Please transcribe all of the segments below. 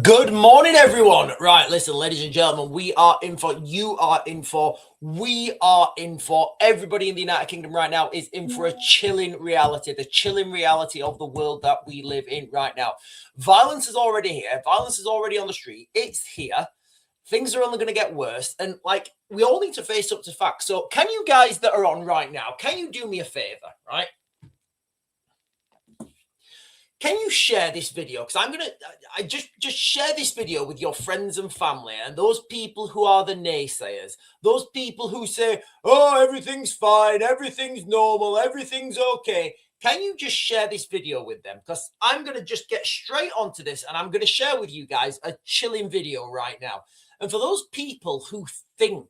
Good morning, everyone. Right, listen, ladies and gentlemen, we are in for, you are in for, we are in for, everybody in the United Kingdom right now is in for a chilling reality, the chilling reality of the world that we live in right now. Violence is already here. Violence is already on the street. It's here. Things are only going to get worse. And like, we all need to face up to facts. So can you guys that are on right now, can you do me a favor, right? Can you share this video? Because I just share this video with your friends and family and those people who are the naysayers, those people who say, oh, everything's fine, everything's normal, everything's okay. Can you just share this video with them? Because I'm going to just get straight onto this and I'm going to share with you guys a chilling video right now. And for those people who think,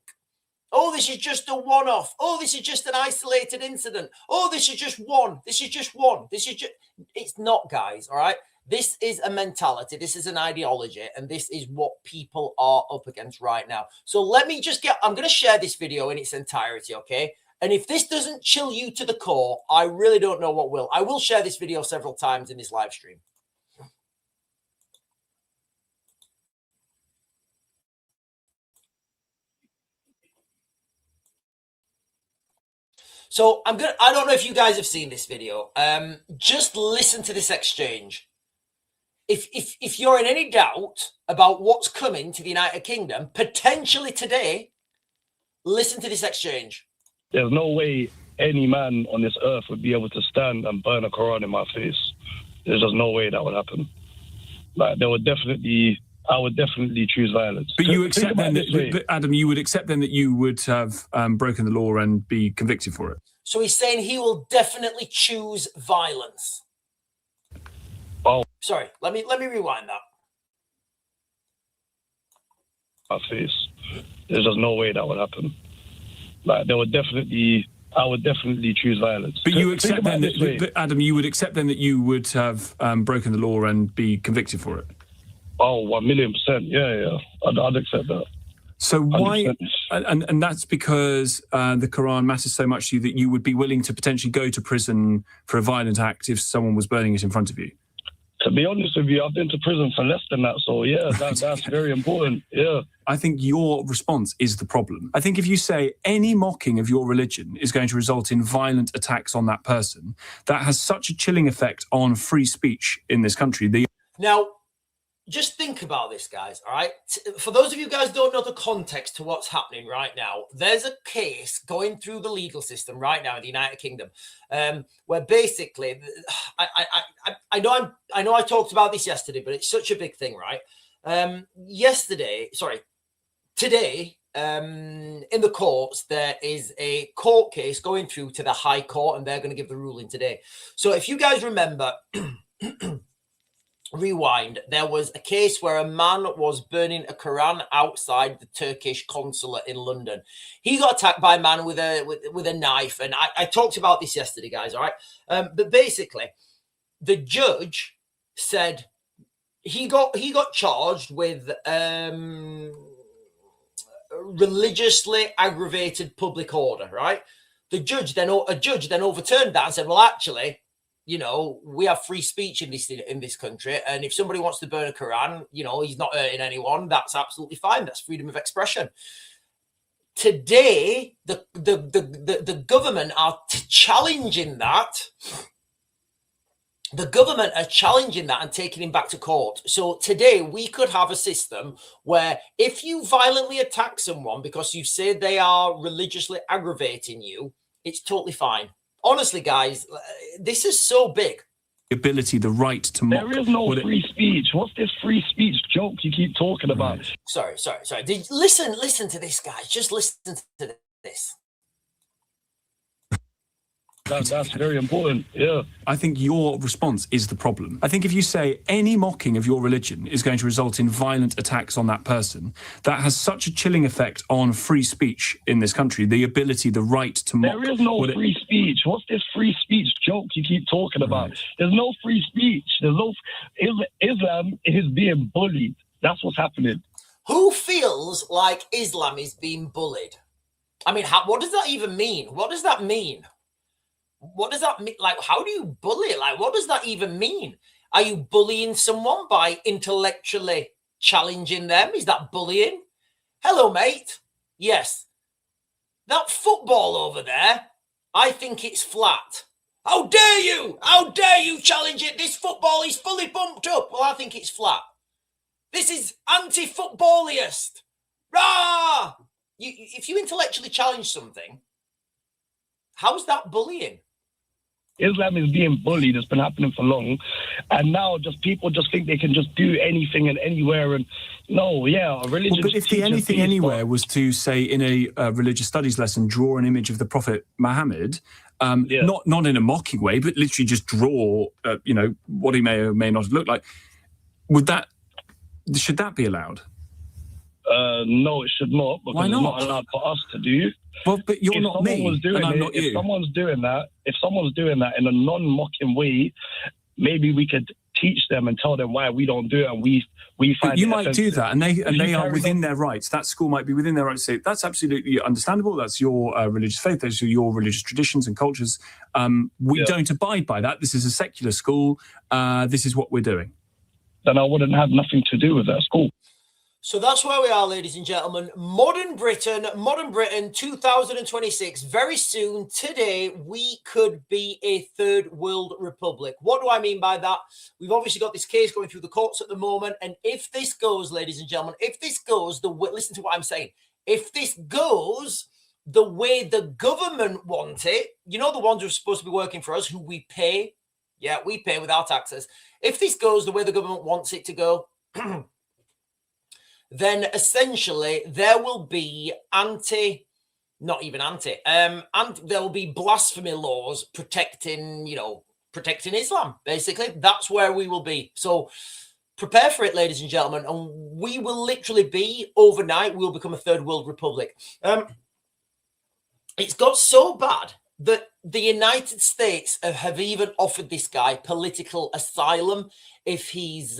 oh, this is just a one-off. Oh, this is just an isolated incident. Oh, this is just one. This is just one. This is just... It's not, guys, all right? This is a mentality. This is an ideology, and this is what people are up against right now. So let me just get... I'm going to share this video in its entirety, okay? And if this doesn't chill you to the core, I really don't know what will. I will share this video several times in this live stream. So I don't know if you guys have seen this video. Just listen to this exchange. If you're in any doubt about what's coming to the United Kingdom, potentially today, listen to this exchange. There's no way any man on this earth would be able to stand and burn a Quran in my face. There's just no way that would happen. Like, I would definitely choose violence. But you accept then that, Adam, you would accept then that you would have broken the law and be convicted for it? So he's saying he will definitely choose violence. Oh, sorry. Let me rewind that. My face. There's just no way that would happen. Like, I would definitely choose violence. But you accept then that, Adam, you would accept then that you would have broken the law and be convicted for it? Oh, 1,000,000%. Yeah. I'd accept that. So why? 100%. And that's because the Quran matters so much to you that you would be willing to potentially go to prison for a violent act if someone was burning it in front of you? To be honest with you, I've been to prison for less than that. So yeah, that's very important. Yeah. I think your response is the problem. I think if you say any mocking of your religion is going to result in violent attacks on that person, that has such a chilling effect on free speech in this country. Now, just think about this, guys, all right? For those of you guys who don't know the context to what's happening right now, there's a case going through the legal system right now in the United Kingdom where basically, I know I talked about this yesterday, but it's such a big thing, right? Today, in the courts, there is a court case going through to the High Court, and they're going to give the ruling today. So if you guys remember... Rewind, there was a case where a man was burning a Quran outside the Turkish consulate in London. He got attacked by a man with a knife, and I talked about this yesterday, guys, all right? But basically, the judge said he got charged with religiously aggravated public order, right? A judge then overturned that and said, well, actually, you know, we have free speech in this country, and if somebody wants to burn a Quran, you know, he's not hurting anyone. That's absolutely fine. That's freedom of expression. Today, the government are challenging that. The government are challenging that and taking him back to court. So today we could have a system where if you violently attack someone because you say they are religiously aggravating you, it's totally fine. Honestly, guys, this is so big. The right to mock. There is no free speech. What's this free speech joke you keep talking about? Sorry. Listen to this, guys. Just listen to this. That's very important, yeah. I think your response is the problem. I think if you say any mocking of your religion is going to result in violent attacks on that person, that has such a chilling effect on free speech in this country, the right to mock. There is no free speech. What's this free speech joke you keep talking about? There's no free speech. Islam is being bullied. That's what's happening. Who feels like Islam is being bullied? I mean, what does that even mean? What does that mean? What does that mean? Like, how do you bully? Like, what does that even mean? Are you bullying someone by intellectually challenging them? Is that bullying? Hello, mate. Yes. That football over there, I think it's flat. How dare you? How dare you challenge it? This football is fully pumped up. Well, I think it's flat. This is anti-footballiest. Rah! If you intellectually challenge something, how's that bullying? Islam is being bullied. It's been happening for long. And now people just think they can just do anything and anywhere. And no, yeah, religion. Well, but if the anything anywhere was to, say, in a religious studies lesson, draw an image of the Prophet Muhammad, not in a mocking way, but literally just draw, what he may or may not look like, should that be allowed? No, it should not, because it's not allowed for us to do. Well, but you're not me, and I'm not you. If someone's doing that in a non-mocking way, maybe we could teach them and tell them why we don't do it, and we find. But you might do that, and they are within their rights. That school might be within their rights to say that's absolutely understandable. That's your religious faith. Those are your religious traditions and cultures. We don't abide by that. This is a secular school. This is what we're doing. Then I wouldn't have nothing to do with that school. So that's where we are, ladies and gentlemen. Modern Britain, 2026. Very soon, today, we could be a third world republic. What do I mean by that? We've obviously got this case going through the courts at the moment. And if this goes, ladies and gentlemen, listen to what I'm saying. If this goes the way the government want it, the ones who are supposed to be working for us, who we pay. Yeah, we pay with our taxes. If this goes the way the government wants it to go, then essentially there will be there will be blasphemy laws protecting Islam. Basically, that's where we will be. So prepare for it, ladies and gentlemen, and we will literally be overnight. We'll become a third world republic. It's got so bad that the United States have even offered this guy political asylum if he's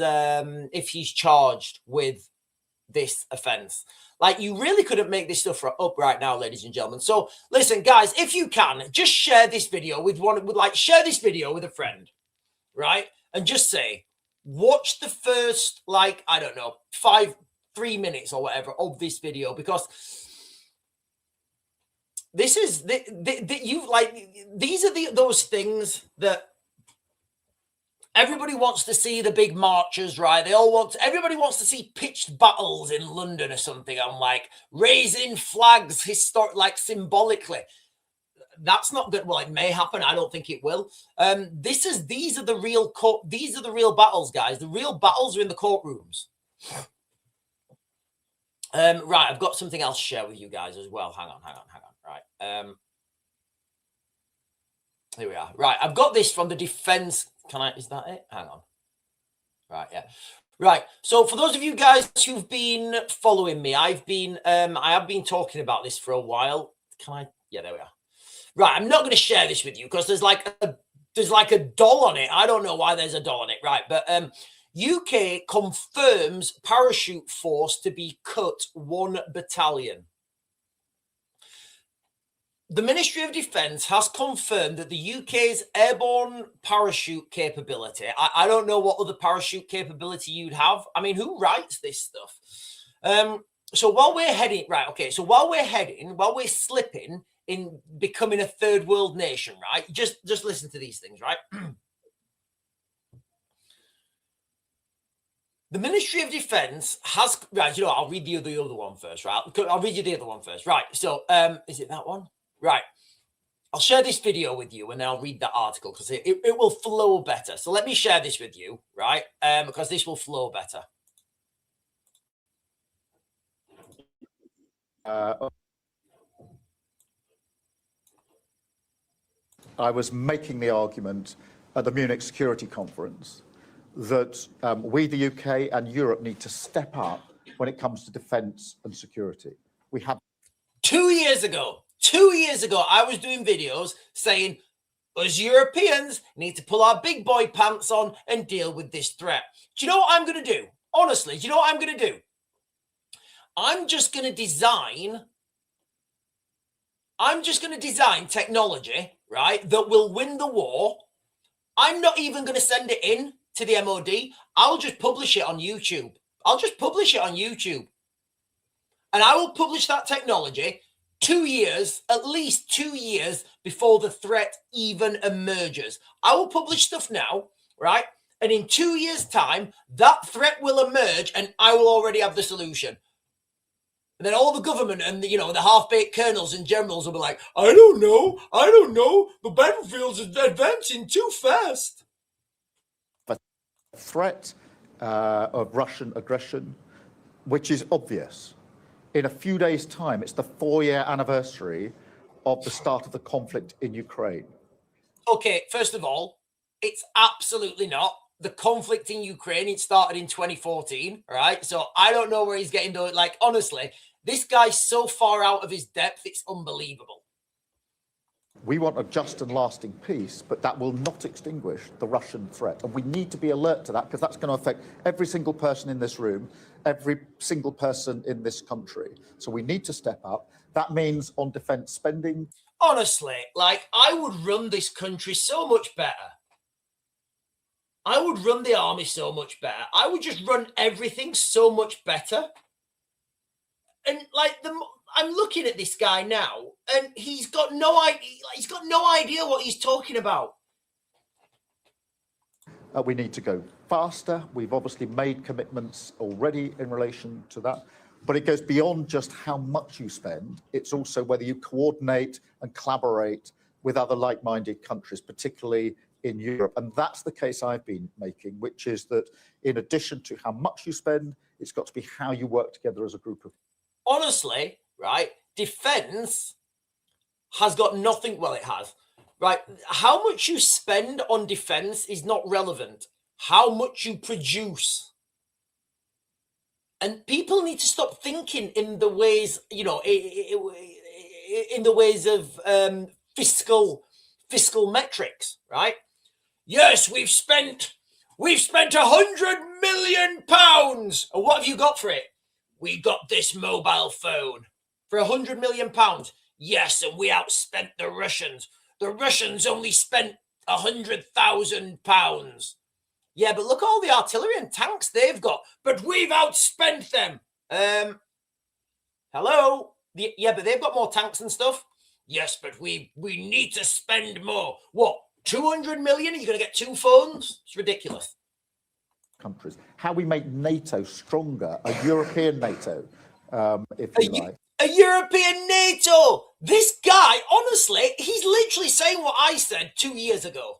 charged with this offense. Like, you really couldn't make this stuff up right now, ladies and gentlemen. So listen, guys, if you can, just share this video share this video with a friend, right? And just say, watch the first 3 minutes or whatever of this video, because this is these are those things that everybody wants to see, the big marches, right? Everybody wants to see pitched battles in London or something. I'm like, raising flags symbolically. That's not good. Well, it may happen. I don't think it will. These are the real battles, guys. The real battles are in the courtrooms. Right, I've got something else to share with you guys as well. Hang on. Right. Here we are. Right, I've got this from the defense. Is that it? Hang on. Right, yeah. Right. So for those of you guys who've been following me, I have been talking about this for a while. Yeah, there we are. Right, I'm not going to share this with you because there's like a doll on it. I don't know why there's a doll on it. Right, but UK confirms parachute force to be cut 1 battalion. The Ministry of Defence has confirmed that the UK's airborne parachute capability, I don't know what other parachute capability you'd have. I mean, who writes this stuff? So while we're slipping in becoming a third world nation, right? Just listen to these things, right? The Ministry of Defence has, right, I'll read the other one first, right? I'll read you the other one first, right? So, is it that one? Right. I'll share this video with you and then I'll read that article because it will flow better. So let me share this with you, right? Because this will flow better. I was making the argument at the Munich Security Conference that we, the UK and Europe, need to step up when it comes to defence and security. We have 2 years ago, I was doing videos saying us Europeans need to pull our big boy pants on and deal with this threat. Do you know what I'm going to do? Honestly, do you know what I'm going to do? I'm just going to design technology, right, that will win the war, I'm not even going to send it in to the MOD. I'll just publish it on YouTube. I'll just publish it on YouTube. And I will publish that technology 2 years, at least 2 years before the threat even emerges. I will publish stuff now, right? And in 2 years' time, that threat will emerge and I will already have the solution. And then all the government and the half-baked colonels and generals will be like, I don't know. The battlefield's advancing too fast. The threat of Russian aggression, which is obvious. In a few days' time, it's the 4-year anniversary of the start of the conflict in Ukraine. Okay, first of all, it's absolutely not. The conflict in Ukraine, it started in 2014, right? So I don't know where he's getting to. Like, honestly, this guy's so far out of his depth, it's unbelievable. We want a just and lasting peace, but that will not extinguish the Russian threat. And we need to be alert to that because that's going to affect every single person in this room, every single person in this country. So we need to step up. That means on defence spending. Honestly, like, I would run this country so much better. I would run the army so much better. I would just run everything so much better. And like I'm looking at this guy now, and he's got no idea. He's got no idea what he's talking about. We need to go faster. We've obviously made commitments already in relation to that. But it goes beyond just how much you spend. It's also whether you coordinate and collaborate with other like-minded countries, particularly in Europe. And that's the case I've been making, which is that in addition to how much you spend, it's got to be how you work together as a group of. Honestly, right, defense has got nothing. Well, it has, right? How much you spend on defense is not relevant. How much you produce. And people need to stop thinking in the ways, in the ways of fiscal metrics, right? Yes, we've spent £100 million. And what have you got for it? We got this mobile phone for £100 million. Yes, and we outspent the Russians. The Russians only spent £100,000. Yeah, but look at all the artillery and tanks they've got. But we've outspent them. Hello? Yeah, but they've got more tanks and stuff. Yes, but we need to spend more. What, 200 million? Are you going to get 2 phones? It's ridiculous. Countries. How we make NATO stronger, a European NATO, if you like. A European NATO! This guy, honestly, he's literally saying what I said 2 years ago.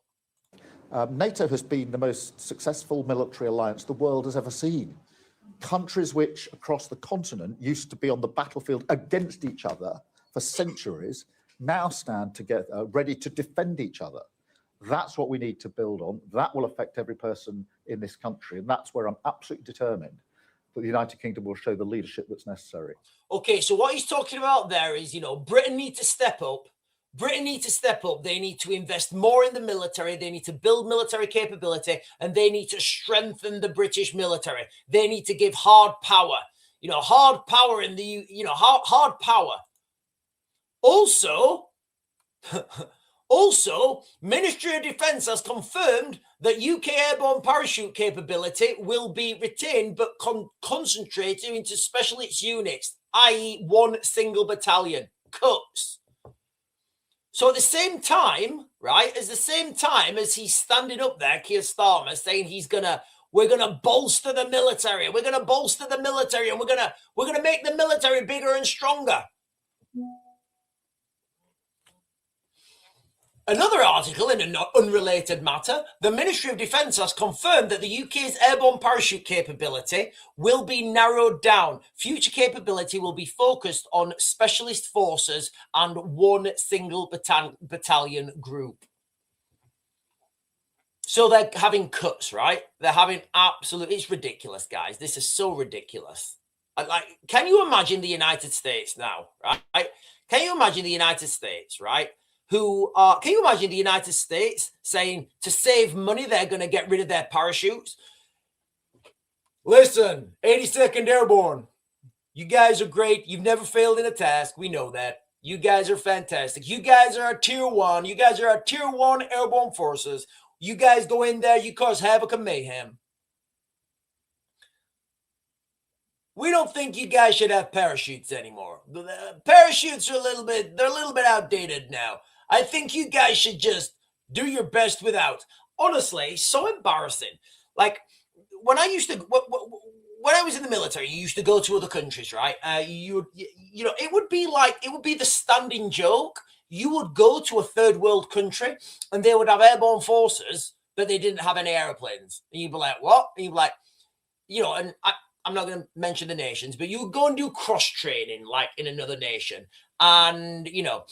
NATO has been the most successful military alliance the world has ever seen. Countries which across the continent used to be on the battlefield against each other for centuries now stand together ready to defend each other. That's what we need to build on. That will affect every person in this country. And that's where I'm absolutely determined that the United Kingdom will show the leadership that's necessary. Okay, so what he's talking about there is, Britain needs to step up. Britain needs to step up. They need to invest more in the military. They need to build military capability, and they need to strengthen the British military. They need to give hard power, hard power in the, hard power. Also, Ministry of Defence has confirmed that UK airborne parachute capability will be retained but concentrated into specialist units, i.e. one single battalion. Cuts. So at the same time, right, as he's standing up there, Keir Starmer, saying we're gonna bolster the military, and we're gonna make the military bigger and stronger. Another article in an unrelated matter, the Ministry of Defence has confirmed that the UK's airborne parachute capability will be narrowed down. Future capability will be focused on specialist forces and one single battalion group. So they're having cuts, right? They're having it's ridiculous, guys. This is so ridiculous. Can you imagine the United States now, right? Can you imagine the United States, right? Can you imagine the United States saying to save money, they're going to get rid of their parachutes? Listen, 82nd Airborne, you guys are great. You've never failed in a task. We know that. You guys are fantastic. You guys are our tier one. You guys are our tier one airborne forces. You guys go in there, you cause havoc and mayhem. We don't think you guys should have parachutes anymore. The parachutes are they're a little bit outdated now. I think you guys should just do your best without. Honestly, so embarrassing. Like when I used to, when I was in the military, you used to go to other countries, right? You know, it would be the standing joke. You would go to a third world country and they would have airborne forces, but they didn't have any airplanes. And you'd be like, what? And you'd be like, you know, and I'm not going to mention the nations, but you would go and do cross training like in another nation. And, you know,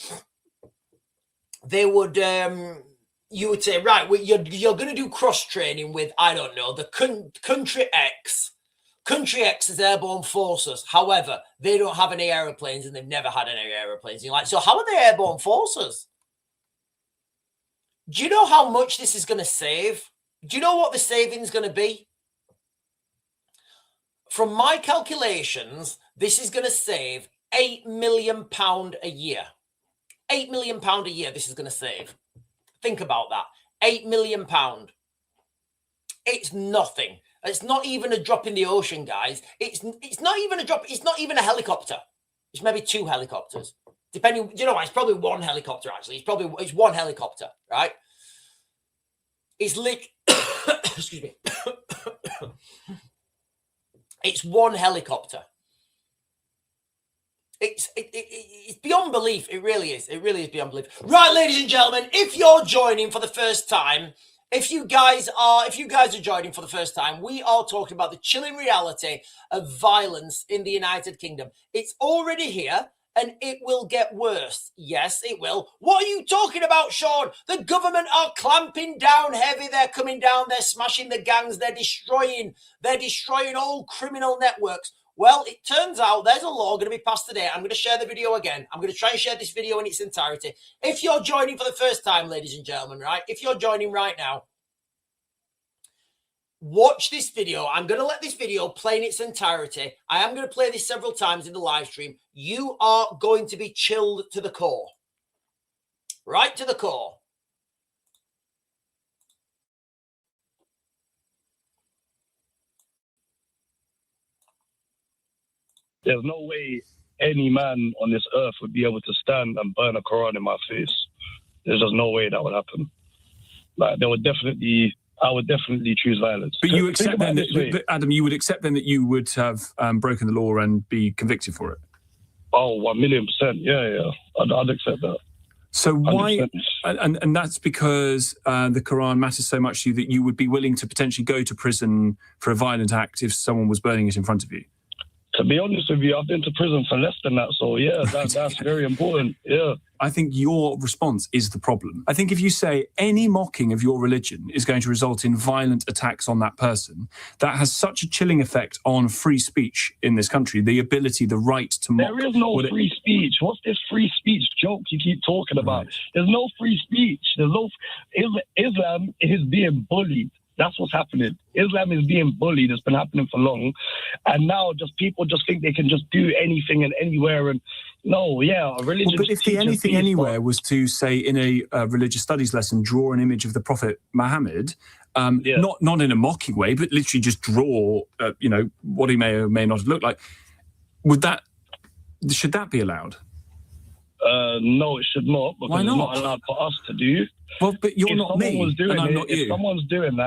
they would, you would say, right, well, you're going to do cross training with, I don't know, the country X. Country X's airborne forces. However, they don't have any airplanes and they've never had any airplanes. And you're like, so how are they airborne forces? Do you know how much this is going to save? Do you know what the saving is going to be? From my calculations, this is going to save £8 million a year. £8 million a year this is going to save. Think about that. £8 million. It's nothing. It's not even a drop in the ocean, guys. It's not even a drop. It's not even a helicopter. It's maybe 2 helicopters. Depending, you know, it's probably 1 helicopter, actually. It's 1 helicopter, right? It's excuse me. It's 1 helicopter. It's beyond belief. It really is. It really is beyond belief. Right, ladies and gentlemen, if you're joining for the first time, if you guys are joining for the first time, we are talking about the chilling reality of violence in the United Kingdom. It's already here and it will get worse. Yes, it will. What are you talking about, Sean? The government are clamping down heavy. They're coming down. They're smashing the gangs. They're destroying all criminal networks. Well, it turns out there's a law going to be passed today. I'm going to share the video again. I'm going to try and share this video in its entirety. If you're joining for the first time, ladies and gentlemen, right? If you're joining right now, watch this video. I'm going to let this video play in its entirety. I am going to play this several times in the live stream. You are going to be chilled to the core. Right to the core. There's no way any man on this earth would be able to stand and burn a Quran in my face. There's just no way that would happen. Like, I would definitely choose violence. But you accept then that, Adam, you would accept then that you would have broken the law and be convicted for it? Oh, 1,000,000%. Yeah. I'd accept that. So why, 100%. and that's because the Quran matters so much to you that you would be willing to potentially go to prison for a violent act if someone was burning it in front of you? To be honest with you, I've been to prison for less than that. So yeah, that's very important. Yeah. I think your response is the problem. I think if you say any mocking of your religion is going to result in violent attacks on that person, that has such a chilling effect on free speech in this country, the ability, the right to mock. There is no free speech. What's this free speech joke you keep talking about? Right. There's no free speech. Islam is being bullied. That's what's happening. Islam is being bullied. It's been happening for long. And now people just think they can just do anything and anywhere. And no, yeah, religion. Well, but if the anything anywhere was to say in a religious studies lesson, draw an image of the Prophet Muhammad, not in a mocking way, but literally just draw, what he may or may not have looked like, should that be allowed? No, it should not, because it's not allowed for us to do. Well, but you're not me, and I'm not you. If someone's doing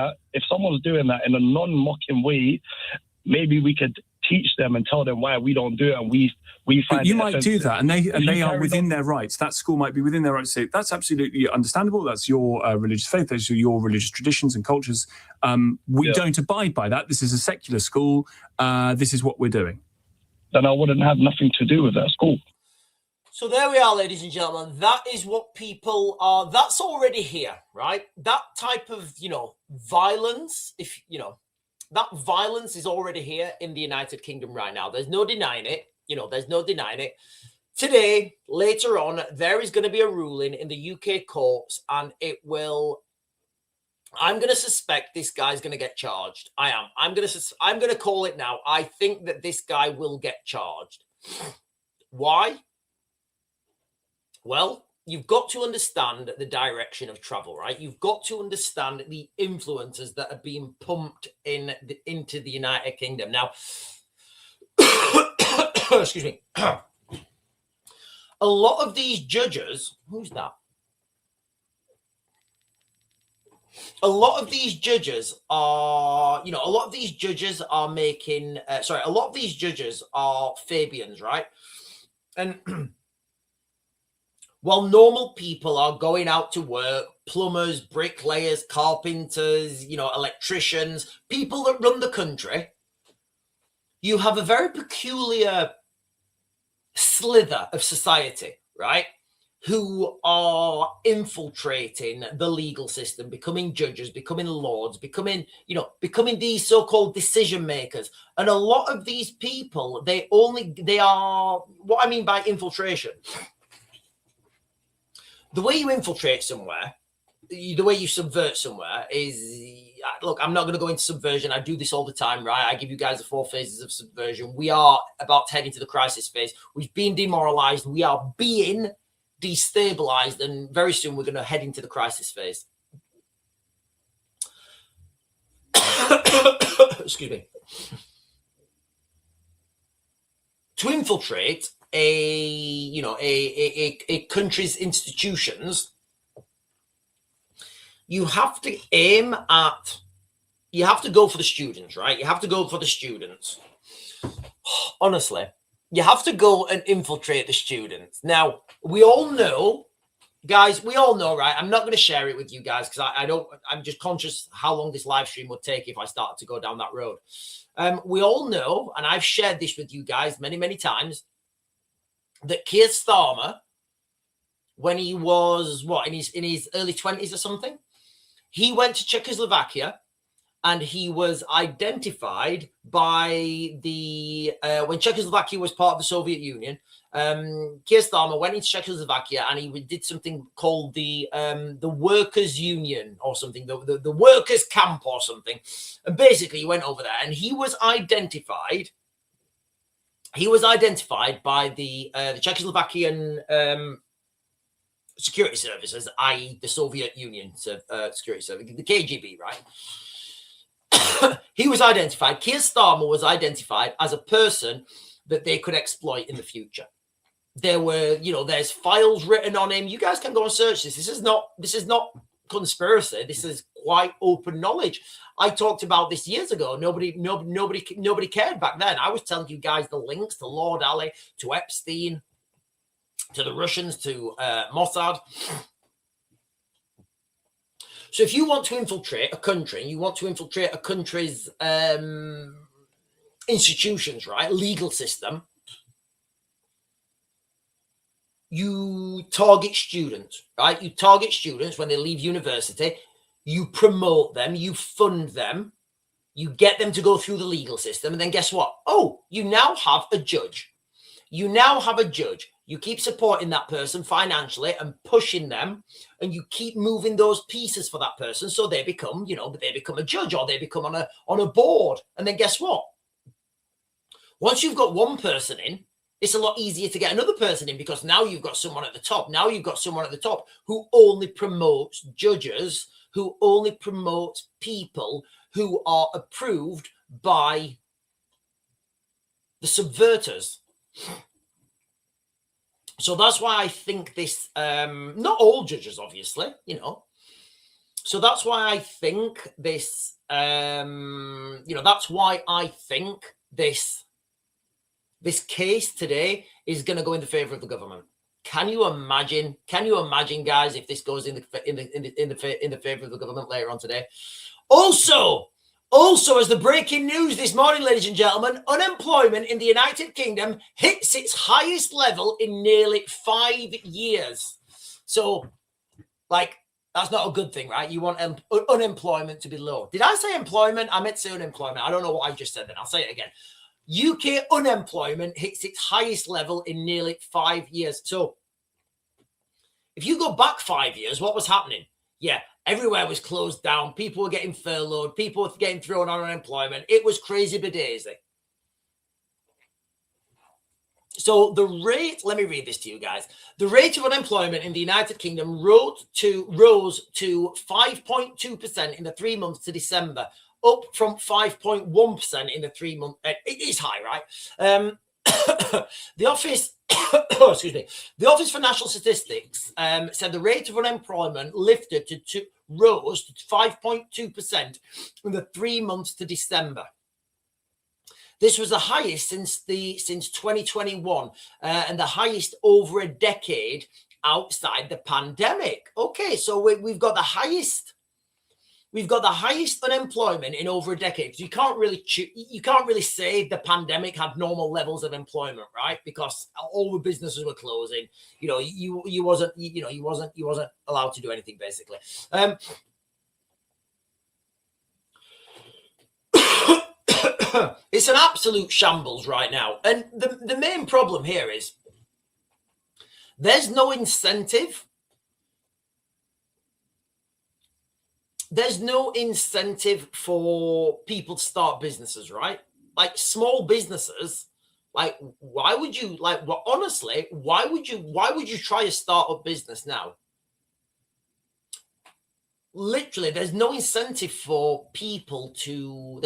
that in a non-mocking way, maybe we could teach them and tell them why we don't do it, and we find. But you might do that, and they are within their rights. That school might be within their rights to say that's absolutely understandable. That's your religious faith. Those are your religious traditions and cultures. We don't abide by that. This is a secular school. This is what we're doing. Then I wouldn't have nothing to do with that school. So there we are, ladies and gentlemen. That is what people are. That's already here, right? That type of, violence, that violence is already here in the United Kingdom right now. There's no denying it. There's no denying it. Today, later on, there is going to be a ruling in the UK courts, and I'm going to suspect this guy's going to get charged. I am. I'm going to call it now. I think that this guy will get charged. Why? Well, you've got to understand the direction of travel, right? You've got to understand the influences that are being pumped into the United Kingdom. Now, excuse me. A lot of these judges, who's that? A lot of these judges are, a lot of these judges are making, a lot of these judges are Fabians, right? And while normal people are going out to work, plumbers, bricklayers, carpenters, electricians, people that run the country, you have a very peculiar slither of society, right? Who are infiltrating the legal system, becoming judges, becoming lords, becoming these so-called decision makers. And a lot of these people, they are, what I mean by infiltration, the way you infiltrate somewhere, the way you subvert somewhere is, look, I'm not going to go into subversion. I do this all the time, right? I give you guys the 4 phases of subversion. We are about to head into the crisis phase. We've been demoralized. We are being destabilized, and very soon we're going to head into the crisis phase. Excuse me. To infiltrate a country's institutions, you have to go for the students, right? You have to go for the students. Honestly, you have to go and infiltrate the students. Now, we all know, guys, right? I'm not going to share it with you guys because I'm just conscious how long this live stream would take if I started to go down that road. We all know, and I've shared this with you guys many, many times, that Keir Starmer, when he was, in his early 20s or something, he went to Czechoslovakia, and he was identified by when Czechoslovakia was part of the Soviet Union. Keir Starmer went into Czechoslovakia and he did something called the Workers' Union or something, the Workers' Camp or something. And basically, he went over there and he was identified. He was identified by the Czechoslovakian security services, i.e., the Soviet Union security service, the KGB, right? He was identified. Keir Starmer was identified as a person that they could exploit in the future. There were, there's files written on him. You guys can go and search this. This is not conspiracy. This is quite open knowledge. I talked about this years ago. Nobody cared back then. I was telling you guys the links to Lord Ali, to Epstein, to the Russians, to Mossad. So if you want to infiltrate a country, and you want to infiltrate a country's institutions, right, legal system, you target students, right? You target students when they leave university. You promote them, you fund them, you get them to go through the legal system, and then guess what? Oh, you now have a judge. You now have a judge. You keep supporting that person financially and pushing them, and you keep moving those pieces for that person so they become, they become a judge or they become on a board. And then guess what? Once you've got one person in, it's a lot easier to get another person in because now you've got someone at the top. Now you've got someone at the top who only promotes judges, who only promotes people who are approved by the subverters. So that's why I think this, not all judges, obviously, So that's why I think this, that's why I think this case today is going to go in the favor of the government. Can you imagine, guys, if this goes in the favor of the government later on today? Also, as the breaking news this morning, ladies and gentlemen, unemployment in the United Kingdom hits its highest level in nearly 5 years. So, that's not a good thing, right? You want unemployment to be low. Did I say employment? I meant to say unemployment. I don't know what I just said then. I'll say it again. UK unemployment hits its highest level in nearly 5 years. So, if you go back 5 years, what was happening? Yeah, everywhere was closed down. People were getting furloughed. People were getting thrown on unemployment. It was crazy bedaisy. So the rate, let me read this to you guys. The rate of unemployment in the United Kingdom rose to 5.2% in the 3 months to December, up from 5.1% in the 3 months. It is high, right? The office, excuse me, the Office for National Statistics said the rate of unemployment rose to 5.2% in the 3 months to December. This was the highest since 2021, and the highest over a decade outside the pandemic. Okay, so we've got the highest unemployment in over a decade. So you can't really say the pandemic had normal levels of employment, right? Because all the businesses were closing. You know, you wasn't allowed to do anything basically. It's an absolute shambles right now. And the main problem here is there's no incentive. There's no incentive for people to start businesses, right? Like small businesses, like why would you honestly, why would you try to start a business now? Literally, there's no incentive for people to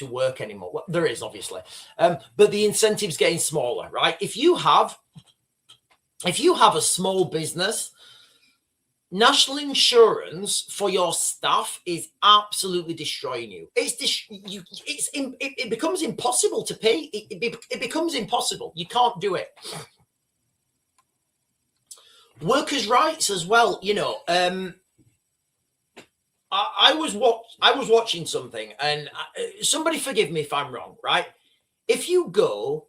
work anymore. Well, there is obviously, but the incentive's getting smaller, right? If you have a small business, national insurance for your staff is absolutely destroying you. It becomes impossible to pay. It becomes impossible. You can't do it. Workers' rights as well, you know. I was watching something, and somebody forgive me if I'm wrong, right? If you go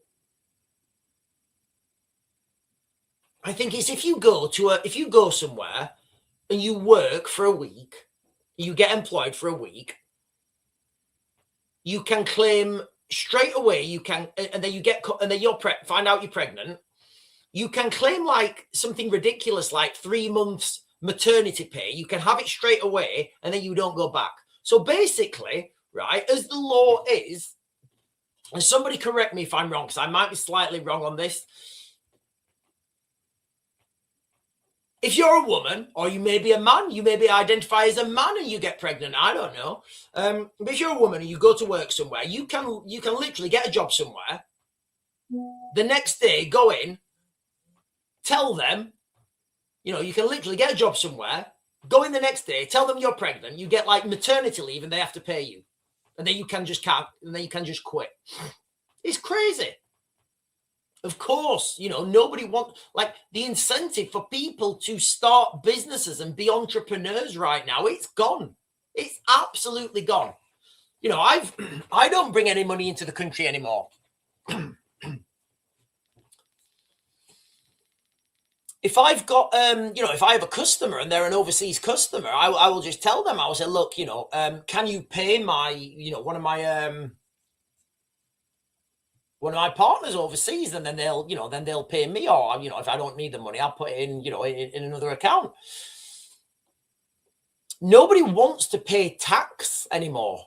somewhere and you work for a week, you get employed for a week, you can claim straight away. And then find out you're pregnant. You can claim like something ridiculous like 3 months maternity pay. You can have it straight away and then you don't go back. So basically, right, as the law is, and somebody correct me if I'm wrong, because I might be slightly wrong on this. If you're a woman, or you may be a man, you maybe identify as a man and you get pregnant. I don't know. But if you're a woman and you go to work somewhere, you can literally get a job somewhere. The next day, go in, tell them, you know, you can literally get a job somewhere, go in the next day, tell them you're pregnant, you get like maternity leave and they have to pay you. And then you can just quit. It's crazy. Of course, you know, nobody wants, like, the incentive for people to start businesses and be entrepreneurs right now, it's gone. It's absolutely gone. You know, I don't bring any money into the country anymore. If I've got, if I have a customer and they're an overseas customer, I will just tell them, I will say, look, you know, can you pay my, you know, one of my partners overseas, and then they'll pay me, or, you know, if I don't need the money, I'll put it in, you know, in another account. Nobody wants to pay tax anymore.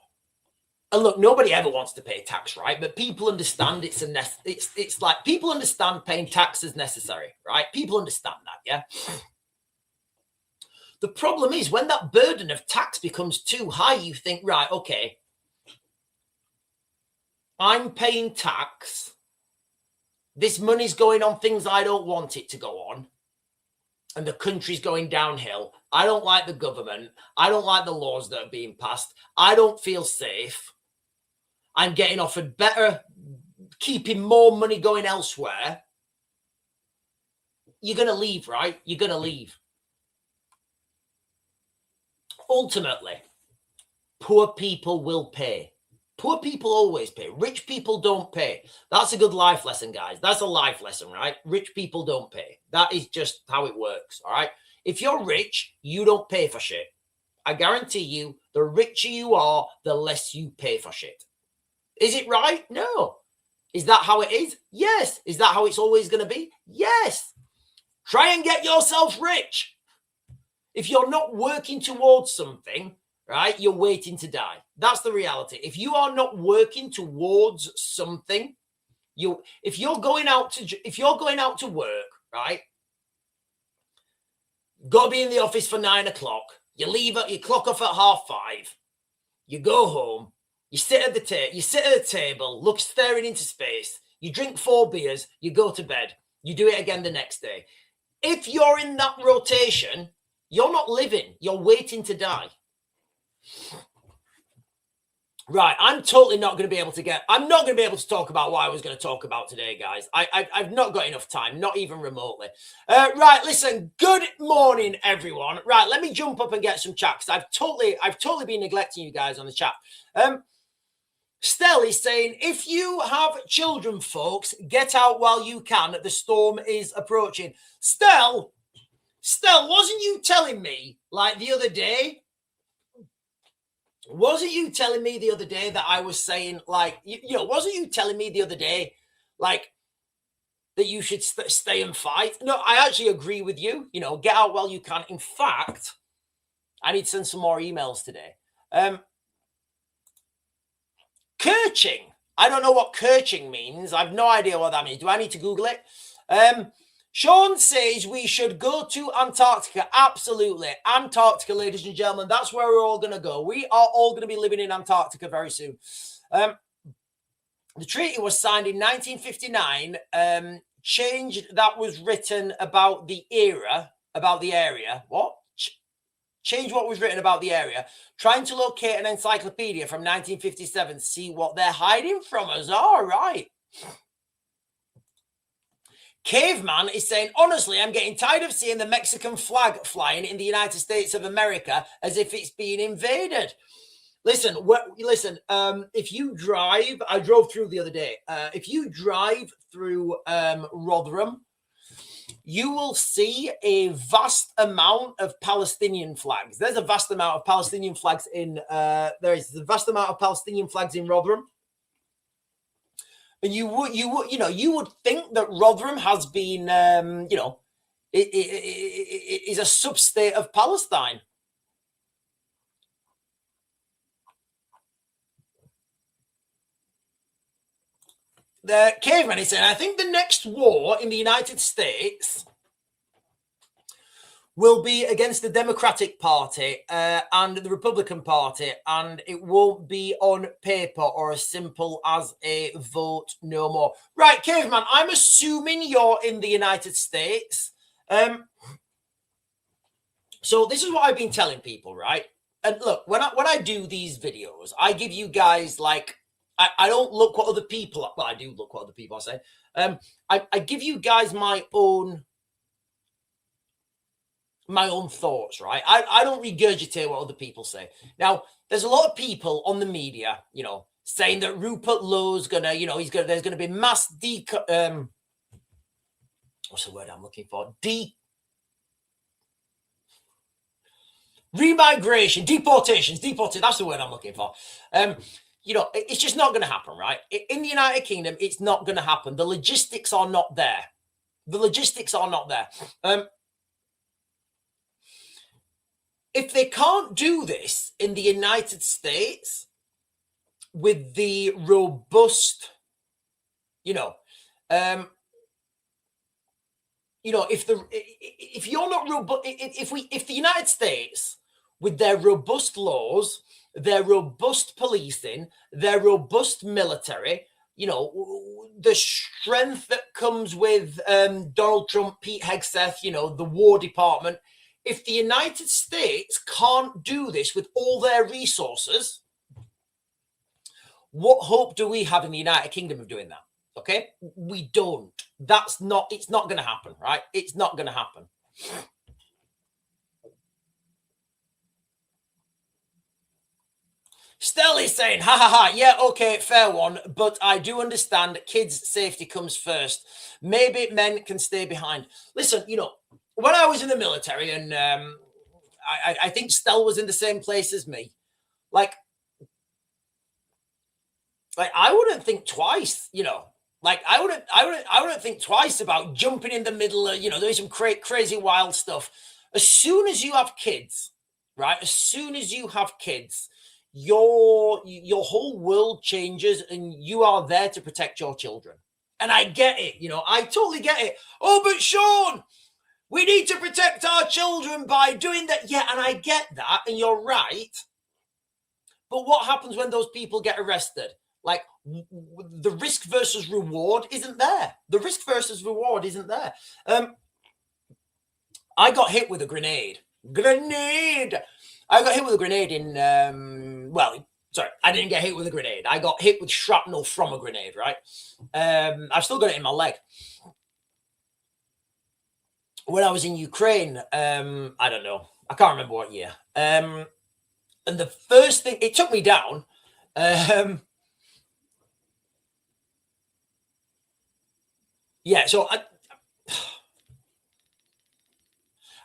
And look, nobody ever wants to pay tax, right? But people understand it's like people understand paying tax is necessary, right? People understand that, yeah? The problem is when that burden of tax becomes too high, you think, right, okay, I'm paying tax. This money's going on things I don't want it to go on. And the country's going downhill. I don't like the government. I don't like the laws that are being passed. I don't feel safe. I'm getting offered better, keeping more money going elsewhere. You're going to leave, right? You're going to leave. Ultimately, poor people will pay. Poor people always pay. Rich people don't pay. That's a good life lesson, guys. That's a life lesson, right? Rich people don't pay. That is just how it works, all right? If you're rich, you don't pay for shit. I guarantee you, the richer you are, the less you pay for shit. Is it right? No. Is that how it is? Yes. Is that how it's always going to be? Yes. Try and get yourself rich. If you're not working towards something, right, you're waiting to die. That's the reality. If you are not working towards something, If you're going out to work, right? Got to be in the office for 9 o'clock. You leave you clock off at 5:30. You go home. You sit at the table, look staring into space. You drink 4 beers. You go to bed. You do it again the next day. If you're in that rotation, you're not living. You're waiting to die. Right, I'm totally not going to be able to I'm not going to be able to talk about what I was going to talk about today, guys. I've not got enough time, not even remotely. Right, listen, good morning, everyone. Right, let me jump up and get some chat, because I've totally been neglecting you guys on the chat. Stell is saying, if you have children, folks, get out while you can. The storm is approaching. Stell, wasn't you telling me, like, the other day? Wasn't you telling me the other day that I was saying, like, wasn't you telling me the other day, like, that you should stay and fight? No, I actually agree with you. Get out while you can. In fact, I need to send some more emails today. Kerching. I don't know what kerching means. I have no idea what that means. Do I need to Google it? Sean says we should go to Antarctica. Absolutely. Antarctica, ladies and gentlemen. That's where we're all going to go. We are all going to be living in Antarctica very soon. The treaty was signed in 1959. Change that was written about the area. What? Change what was written about the area. Trying to locate an encyclopedia from 1957 to see what they're hiding from us. All right. Caveman is saying, honestly, I'm getting tired of seeing the Mexican flag flying in the United States of America as if it's being invaded. Listen, if you drive, I drove through the other day. If you drive through Rotherham, you will see a vast amount of Palestinian flags. There's a vast amount of Palestinian flags in Rotherham. And you would think that Rotherham has been, is a sub-state of Palestine. The Caveman is saying, I think the next war in the United States will be against the Democratic Party and the Republican Party, and it won't be on paper or as simple as a vote no more. Right, Caveman, I'm assuming you're in the United States. So this is what I've been telling people, right? And look, when I do these videos, I give you guys, like, I don't look what other people, well, I do look what other people are saying. I give you guys my own thoughts, right? I don't regurgitate what other people say. Now, there's a lot of people on the media, saying that Rupert Lowe's gonna, there's gonna be mass what's the word I'm looking for? Remigration, deportations, that's the word I'm looking for. It's just not going to happen, right? In the United Kingdom, it's not going to happen. The logistics are not there. If they can't do this in the United States with the robust, if the United States, with their robust laws, their robust policing, their robust military, the strength that comes with Donald Trump, Pete Hegseth, the War Department. If the United States can't do this with all their resources, what hope do we have in the United Kingdom of doing that? Okay, we don't. It's not going to happen, right? It's not going to happen. Stell is saying, ha ha ha, yeah, okay, fair one, but I do understand kids' safety comes first. Maybe men can stay behind. Listen, when I was in the military, and I think Stell was in the same place as me, like I wouldn't think twice, I wouldn't think twice about jumping in the middle of, doing some crazy wild stuff. As soon as you have kids, right? As soon as you have kids, your whole world changes, and you are there to protect your children. And I get it, you know, I totally get it. Oh, but Sean, we need to protect our children by doing that. Yeah, and I get that, and you're right. But what happens when those people get arrested? Like, the risk versus reward isn't there. The risk versus reward isn't there. I got hit with a grenade. I got hit with a grenade in, well, sorry, I didn't get hit with a grenade. I got hit with shrapnel from a grenade, right? I've still got it in my leg. When I was in Ukraine, I don't know. I can't remember what year. And the first thing, it took me down. Yeah, so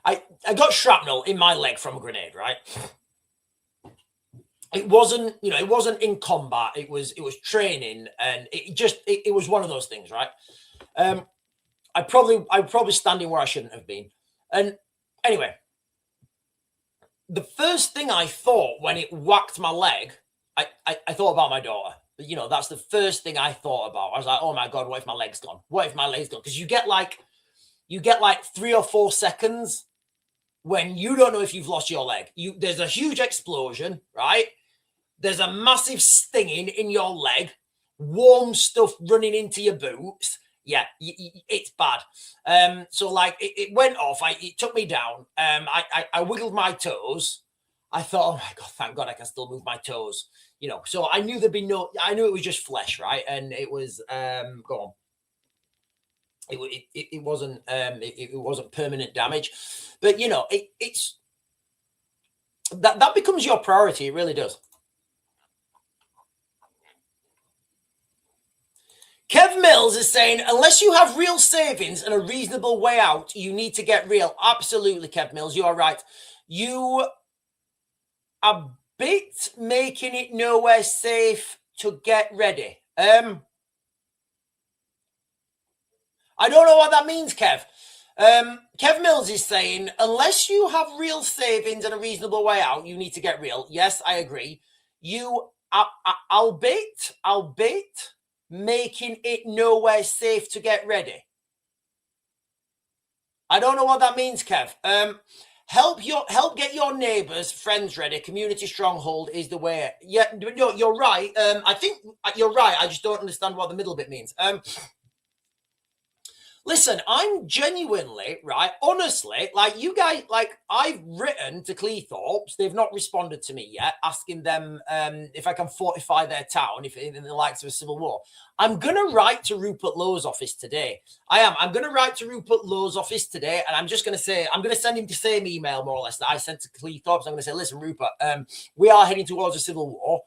I got shrapnel in my leg from a grenade, right? It wasn't, you know, it wasn't in combat. It was training, and it was one of those things, right? I'm probably standing where I shouldn't have been. And anyway, the first thing I thought when it whacked my leg, I thought about my daughter. You know, that's the first thing I thought about. I was like, oh my God, what if my leg's gone? What if my leg's gone? Because you get like 3 or 4 seconds when you don't know if you've lost your leg. There's a huge explosion, right? There's a massive stinging in your leg, warm stuff running into your boots. Yeah, it's bad. So like it went off. It took me down. I wiggled my toes. I thought, oh my God, thank God I can still move my toes. You know, so I knew I knew it was just flesh, right? And it was, go on. It wasn't permanent damage, but you know, it's that becomes your priority. It really does. Kev Mills is saying, unless you have real savings and a reasonable way out, you need to get real. Absolutely, Kev Mills, you are right. You are bit making it nowhere safe to get ready. I don't know what that means, Kev. Kev Mills is saying, unless you have real savings and a reasonable way out, you need to get real. Yes, I agree. You, albeit making it nowhere safe to get ready. I don't know what that means, Kev. Help get your neighbors, friends ready. Community stronghold is the way. Yeah, no, you're right. I think you're right. I just don't understand what the middle bit means. Listen, I'm genuinely, right, honestly, like you guys, like I've written to Cleethorpes. They've not responded to me yet, asking them if I can fortify their town, if in the likes of a civil war. I'm going to write to Rupert Lowe's office today. I'm going to write to Rupert Lowe's office today, and I'm just going to say, I'm going to send him the same email, more or less, that I sent to Cleethorpes. I'm going to say, listen, Rupert, we are heading towards a civil war.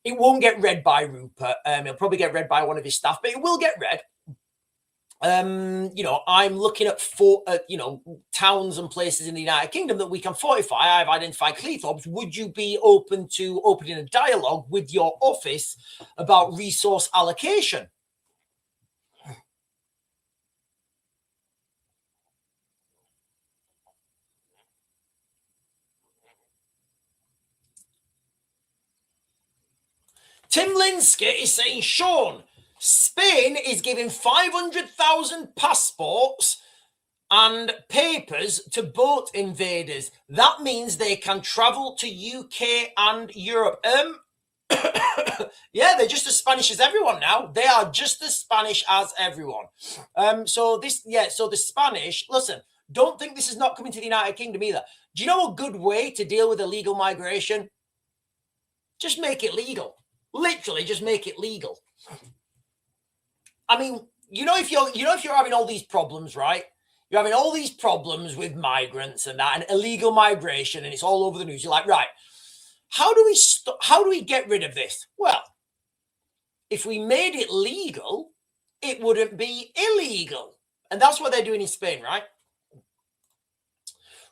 It won't get read by Rupert. It'll probably get read by one of his staff, but it will get read. You know, I'm looking at towns and places in the United Kingdom that we can fortify. I've identified Cleethorpes. Would you be open to opening a dialogue with your office about resource allocation? Tim Linsky is saying, Sean, Spain is giving 500,000 passports and papers to boat invaders. That means they can travel to UK and Europe. Yeah, they're just as Spanish as everyone now. They are just as Spanish as everyone. So the Spanish, listen, don't think this is not coming to the United Kingdom either. Do you know a good way to deal with illegal migration? Just make it legal. Literally, just make it legal. I mean, if you're having all these problems, right? You're having all these problems with migrants and that, and illegal migration, and it's all over the news. You're like, right, how do we get rid of this? Well, if we made it legal, it wouldn't be illegal. And that's what they're doing in Spain, right?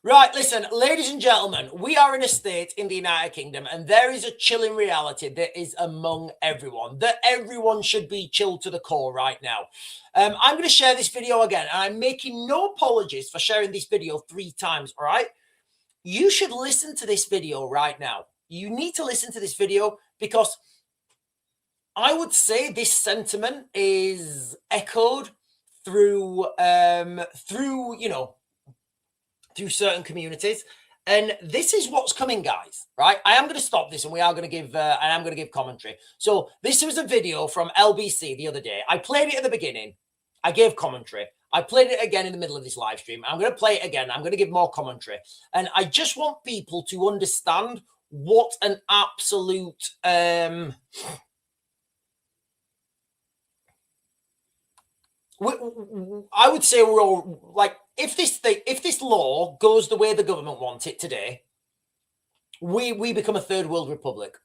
Right, listen, ladies and gentlemen, we are in a state in the United Kingdom, and there is a chilling reality that is among everyone, that everyone should be chilled to the core right now. I'm going to share this video again, and I'm making no apologies for sharing this video 3 times, all right? You should listen to this video right now. You need to listen to this video because I would say this sentiment is echoed through through certain communities. And this is what's coming, guys, right? I am going to stop this and we are going to give, I am going to give commentary. So this was a video from LBC the other day. I played it at the beginning. I gave commentary. I played it again in the middle of this live stream. I'm going to play it again. I'm going to give more commentary. And I just want people to understand what an absolute, I would say we're all like, if this law goes the way the government wants it today, we become a third world republic.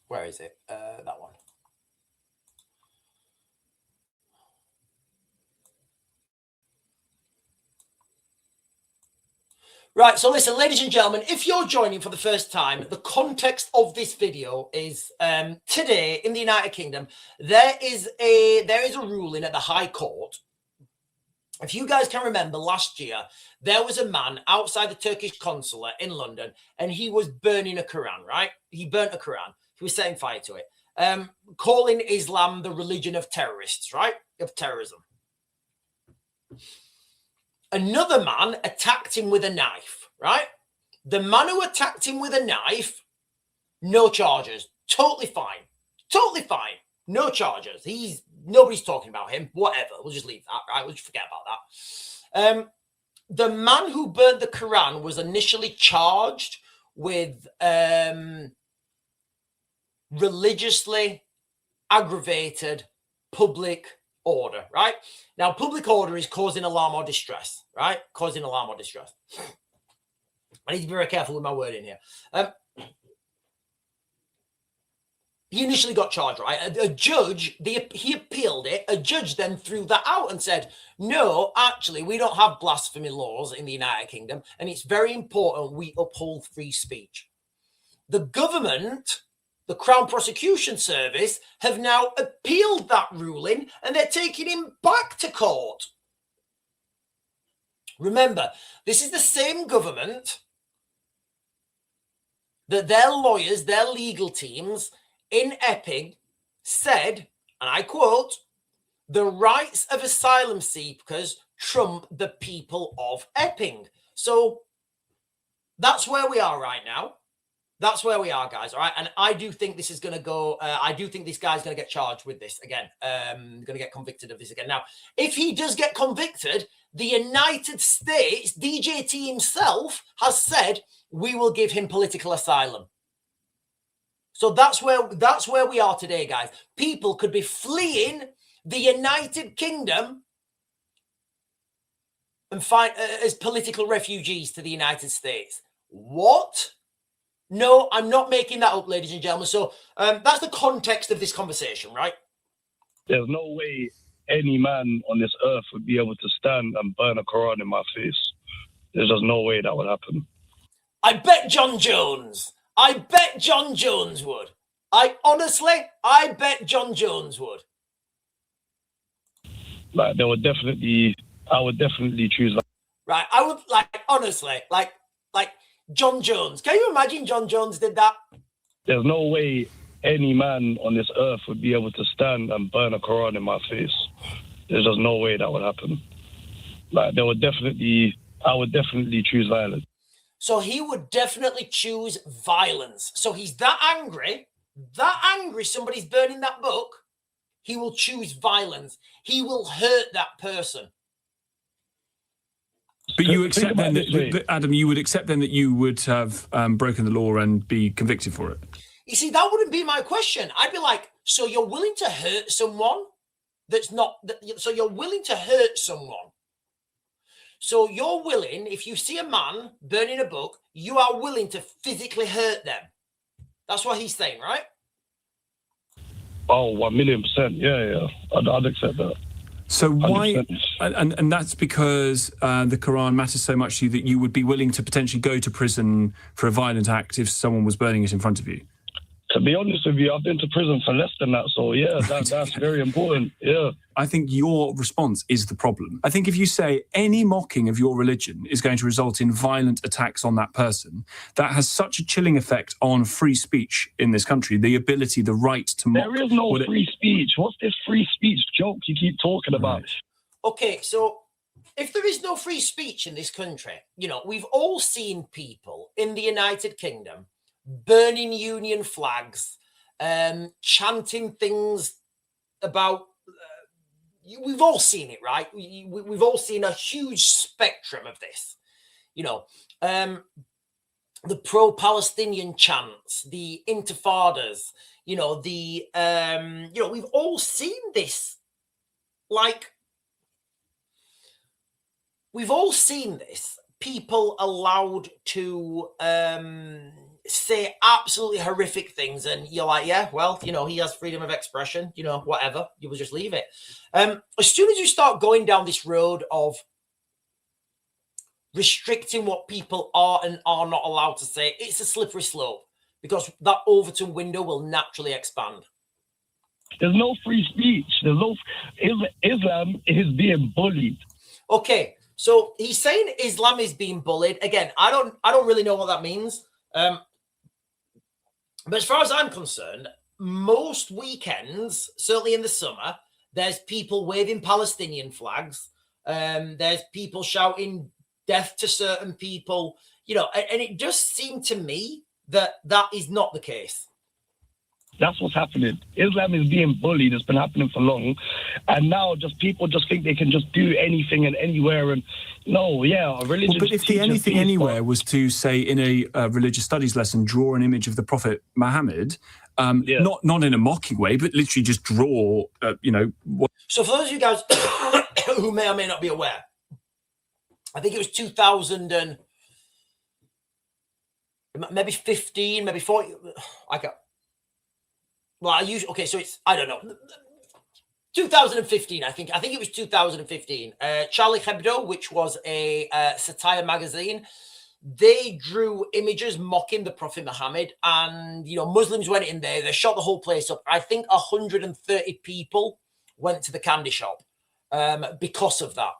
Where is it? That one. Right, so listen, ladies and gentlemen, if you're joining for the first time, the context of this video is today in the United Kingdom, there is a ruling at the High Court. If you guys can remember last year, there was a man outside the Turkish consulate in London and he was burning a Quran, right? He burnt a Quran. He was setting fire to it, calling Islam the religion of terrorists, right? Of terrorism. Another man attacked him with a knife, right? The man who attacked him with a knife, no charges, totally fine, no charges. Nobody's talking about him, whatever. We'll just leave that, right? We'll just forget about that. The man who burnt the Quran was initially charged with religiously aggravated public order, right? Now, public order is causing alarm or distress, right? Causing alarm or distress. I need to be very careful with my wording here. He initially got charged, right? A judge, he appealed it. A judge then threw that out and said, no, actually, we don't have blasphemy laws in the United Kingdom, and it's very important we uphold free speech. The government, the Crown Prosecution Service, have now appealed that ruling and they're taking him back to court. Remember, this is the same government that their lawyers, their legal teams in Epping said, and I quote, the rights of asylum seekers trump the people of Epping. So that's where we are right now. That's where we are, guys. All right. And I do think this is going to go. I do think this guy's going to get charged with this again. Going to get convicted of this again. Now, if he does get convicted, the United States, DJT himself has said, we will give him political asylum. So that's where we are today, guys. People could be fleeing the United Kingdom and find as political refugees to the United States. What? No, I'm not making that up, ladies and gentlemen. So that's the context of this conversation, right? There's no way any man on this earth would be able to stand and burn a Quran in my face. There's just no way that would happen. I bet John Jones. I bet John Jones would. I bet John Jones would. Like, I would definitely choose that. Right, I would, honestly, John Jones. Can you imagine John Jones did that? There's no way any man on this earth would be able to stand and burn a Quran in my face. There's just no way that would happen. Like, I would definitely choose violence. So he would definitely choose violence. So he's that angry somebody's burning that book, he will choose violence. He will hurt that person. But you accept then that, Adam, you would accept then that you would have broken the law and be convicted for it? You see, that wouldn't be my question. I'd be like, so you're willing to hurt someone so you're willing to hurt someone. So you're willing, if you see a man burning a book, you are willing to physically hurt them. That's what he's saying, right? Oh, 1,000,000%. Yeah. I'd accept that. So why, 100%. and that's because the Quran matters so much to you that you would be willing to potentially go to prison for a violent act if someone was burning it in front of you? To be honest with you, I've been to prison for less than that. So yeah, that's very important. Yeah. I think your response is the problem. I think if you say any mocking of your religion is going to result in violent attacks on that person, that has such a chilling effect on free speech in this country, the ability, the right to mock. There is no free speech. What's this free speech joke you keep talking about? Right. Okay, so if there is no free speech in this country, you know, we've all seen people in the United Kingdom burning Union flags, chanting things about. We've all seen it, right? We've all seen a huge spectrum of this. You know, the pro-Palestinian chants, the intifadas. You know, we've all seen this. Like, we've all seen this. People allowed to say absolutely horrific things, and you're like, yeah, well, you know, he has freedom of expression, you know, whatever, you will just leave it. As soon as you start going down this road of restricting what people are and are not allowed to say, it's a slippery slope, because that Overton window will naturally expand. There's no free speech. There's no Islam is being bullied. Okay, so he's saying Islam is being bullied. Again, I don't really know what that means. But as far as I'm concerned, most weekends, certainly in the summer, there's people waving Palestinian flags. There's people shouting death to certain people, you know, and it just seemed to me that that is not the case. That's what's happening. Islam is being bullied. It's been happening for long. And now just people just think they can just do anything and anywhere. And no, yeah, religion. Well, but if the anything anywhere was to say in a religious studies lesson, draw an image of the Prophet Muhammad, not in a mocking way, but literally just draw, So for those of you guys who may or may not be aware, I think it was 2000 and maybe 15, maybe 40. So it's, I don't know, 2015, I think it was 2015. Charlie Hebdo, which was a satire magazine, they drew images mocking the Prophet Muhammad, and, you know, Muslims went in there, they shot the whole place up. I think 130 people went to the candy shop because of that.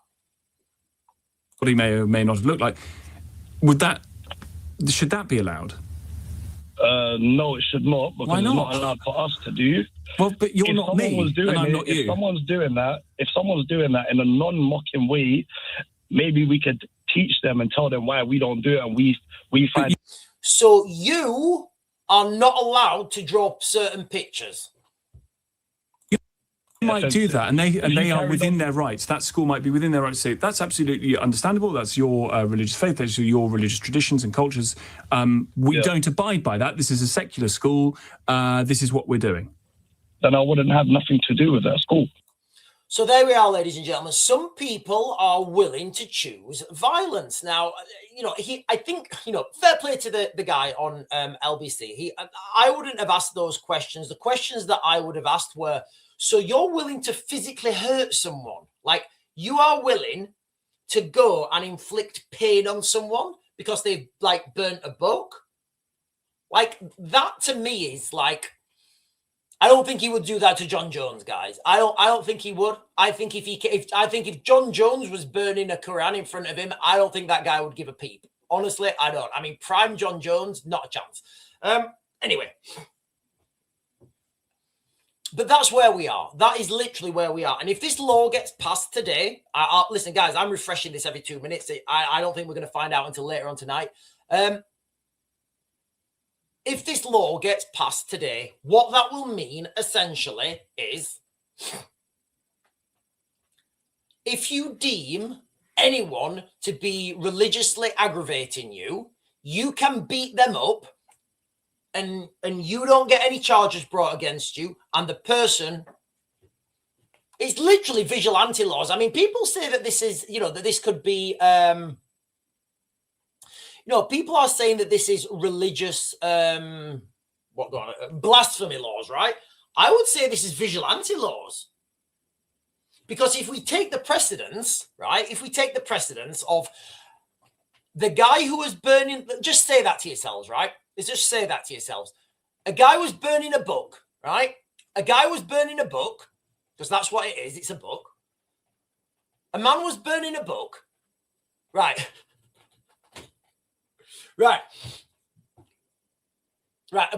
What he may or may not have looked like. Should that be allowed? No, it should not, because it's not allowed for us to do. Well, but you're not me, and I'm not you. If someone's doing that in a non-mocking way, maybe we could teach them and tell them why we don't do it, and we find. So you are not allowed to draw certain pictures. Might do that, and they are within their rights. That school might be within their rights to say that's absolutely understandable. That's your religious faith. Those are your religious traditions and cultures. We don't abide by that. This is a secular school. This is what we're doing. Then I wouldn't have nothing to do with that school. So there we are, ladies and gentlemen. Some people are willing to choose violence. Now, you know, I think, you know, fair play to the guy on LBC. I wouldn't have asked those questions. The questions that I would have asked were, so you're willing to physically hurt someone? Like, you are willing to go and inflict pain on someone because they've, like, burnt a book? Like, that to me is like, I don't think he would do that to John Jones, guys. I don't think he would. I think if John Jones was burning a Quran in front of him, I don't think that guy would give a peep. Honestly, I don't. I mean, prime John Jones, not a chance. Anyway. But that's where we are. That is literally where we are. And if this law gets passed today, listen, guys, I'm refreshing this every 2 minutes. I don't think we're going to find out until later on tonight. If this law gets passed today, what that will mean essentially is if you deem anyone to be religiously aggravating you, you can beat them up and you don't get any charges brought against you, and the person, it's literally vigilante laws. I mean, people say that this is, you know, that this could be, people are saying that this is religious, blasphemy laws, right? I would say this is vigilante laws. Because if we take the precedence, right, of the guy who was burning, just say that to yourselves, right? Let's just say that to yourselves. A guy was burning a book, right? A guy was burning a book, because that's what it is. It's a book. A man was burning a book. Right. Right. Right.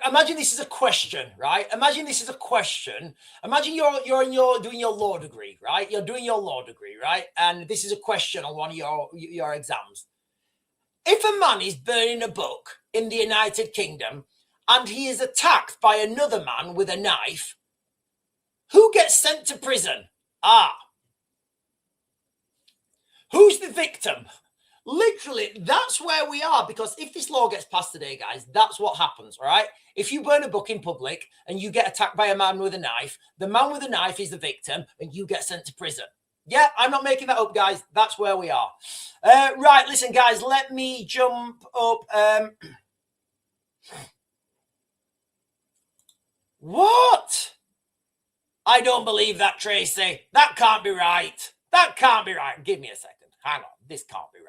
Imagine this is a question, right? Imagine this is a question. Imagine you're doing your law degree, right? You're doing your law degree, right? And this is a question on one of your exams. If a man is burning a book in the United Kingdom and he is attacked by another man with a knife, who gets sent to prison? Who's the victim? Literally, that's where we are, because if this law gets passed today, guys, that's what happens, all right? If you burn a book in public and you get attacked by a man with a knife, the man with the knife is the victim and you get sent to prison. Yeah, I'm not making that up, guys. That's where we are. Right, listen, guys, let me jump up. What? I don't believe that, Tracy. That can't be right. That can't be right. Give me a second. Hang on. This can't be right.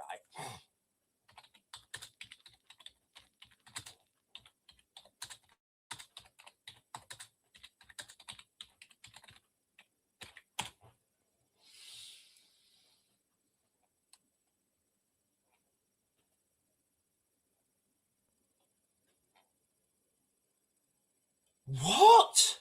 What?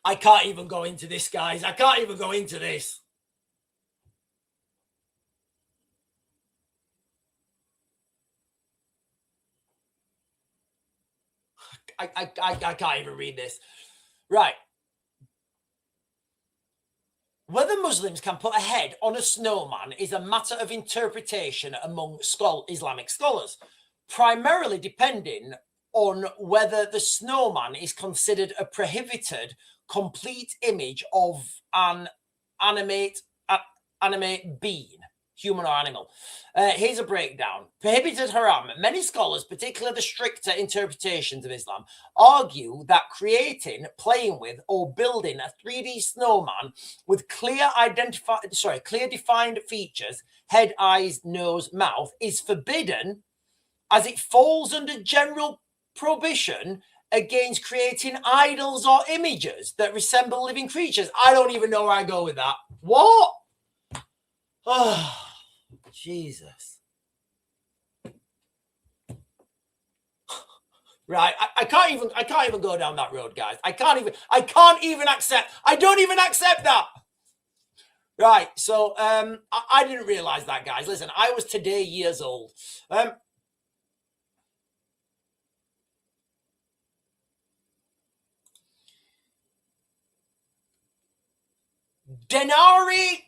I can't even go into this, guys. I can't even go into this. I can't even read this. Right. Whether Muslims can put a head on a snowman is a matter of interpretation among Islamic scholars, primarily depending on whether the snowman is considered a prohibited complete image of an animate being, human or animal. Here's a breakdown. Prohibited haram. Many scholars, particularly the stricter interpretations of Islam, argue that creating, playing with, or building a 3D snowman with clear defined features, head, eyes, nose, mouth, is forbidden, as it falls under general prohibition against creating idols or images that resemble living creatures. I don't even know where I go with that. What? Oh, Jesus. Right, I can't even go down that road, guys. I don't even accept that. Right, so I didn't realize that, guys. Listen, I was today years old. Denari,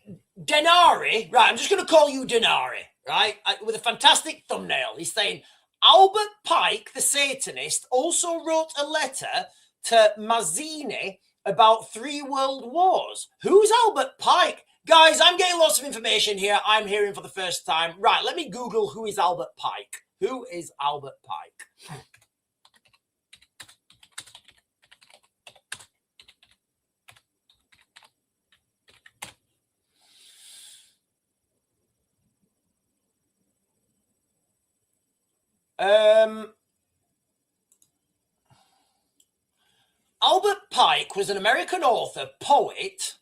right, I'm just going to call you Denari, right, with a fantastic thumbnail. He's saying, Albert Pike, the Satanist, also wrote a letter to Mazzini about 3 world wars. Who's Albert Pike? Guys, I'm getting lots of information here. I'm hearing for the first time. Right, let me Google who is Albert Pike. Who is Albert Pike? Albert Pike was an American author, poet,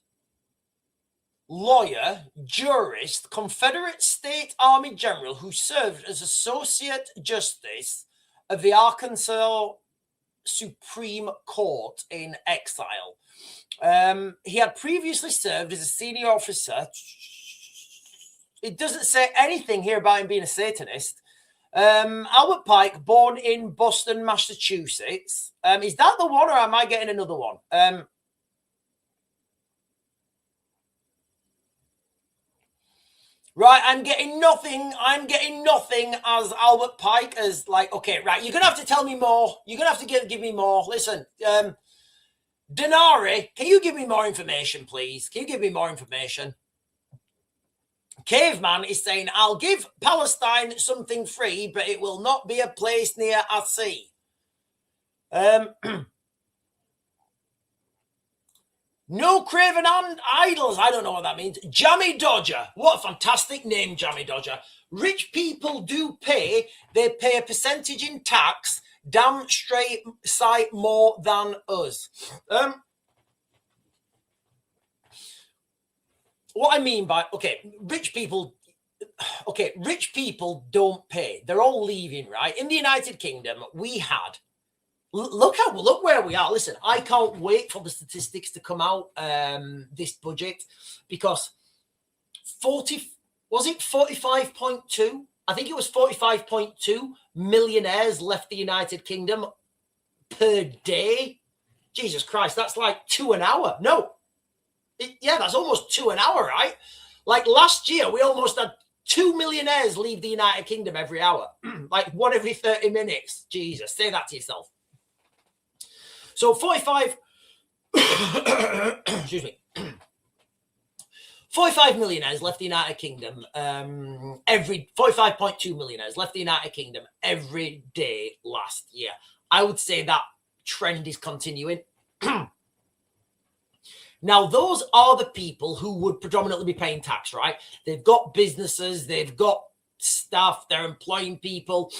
lawyer, jurist, Confederate State Army general who served as Associate Justice of the Arkansas Supreme Court in exile. He had previously served as a senior officer. It doesn't say anything here about him being a Satanist. Albert Pike, born in Boston, Massachusetts. Is that the one, or am I getting another one? Right, I'm getting nothing as Albert Pike as like, okay, right, you're going to have to tell me more. You're going to have to give me more. Listen, Denari, can you give me more information, please? Can you give me more information? Caveman is saying, I'll give Palestine something free, but it will not be a place near a sea. No craven idols. I don't know what that means. Jammy Dodger. What a fantastic name, Jammy Dodger. Rich people do pay. They pay a percentage in tax. Damn straight sight more than us. What I mean by, rich people don't pay. They're all leaving, right? In the United Kingdom, we had, look where we are. Listen, I can't wait for the statistics to come out this budget, because 45.2? I think it was 45.2 millionaires left the United Kingdom per day. Jesus Christ, that's like 2 an hour. No. That's almost 2 an hour, right? Like last year, we almost had 2 millionaires leave the United Kingdom every hour. Like one every 30 minutes. Jesus, say that to yourself. So 45, excuse me, 45 millionaires left the United Kingdom 45.2 millionaires left the United Kingdom every day last year. I would say that trend is continuing. Now, those are the people who would predominantly be paying tax, right? They've got businesses, they've got staff, they're employing people.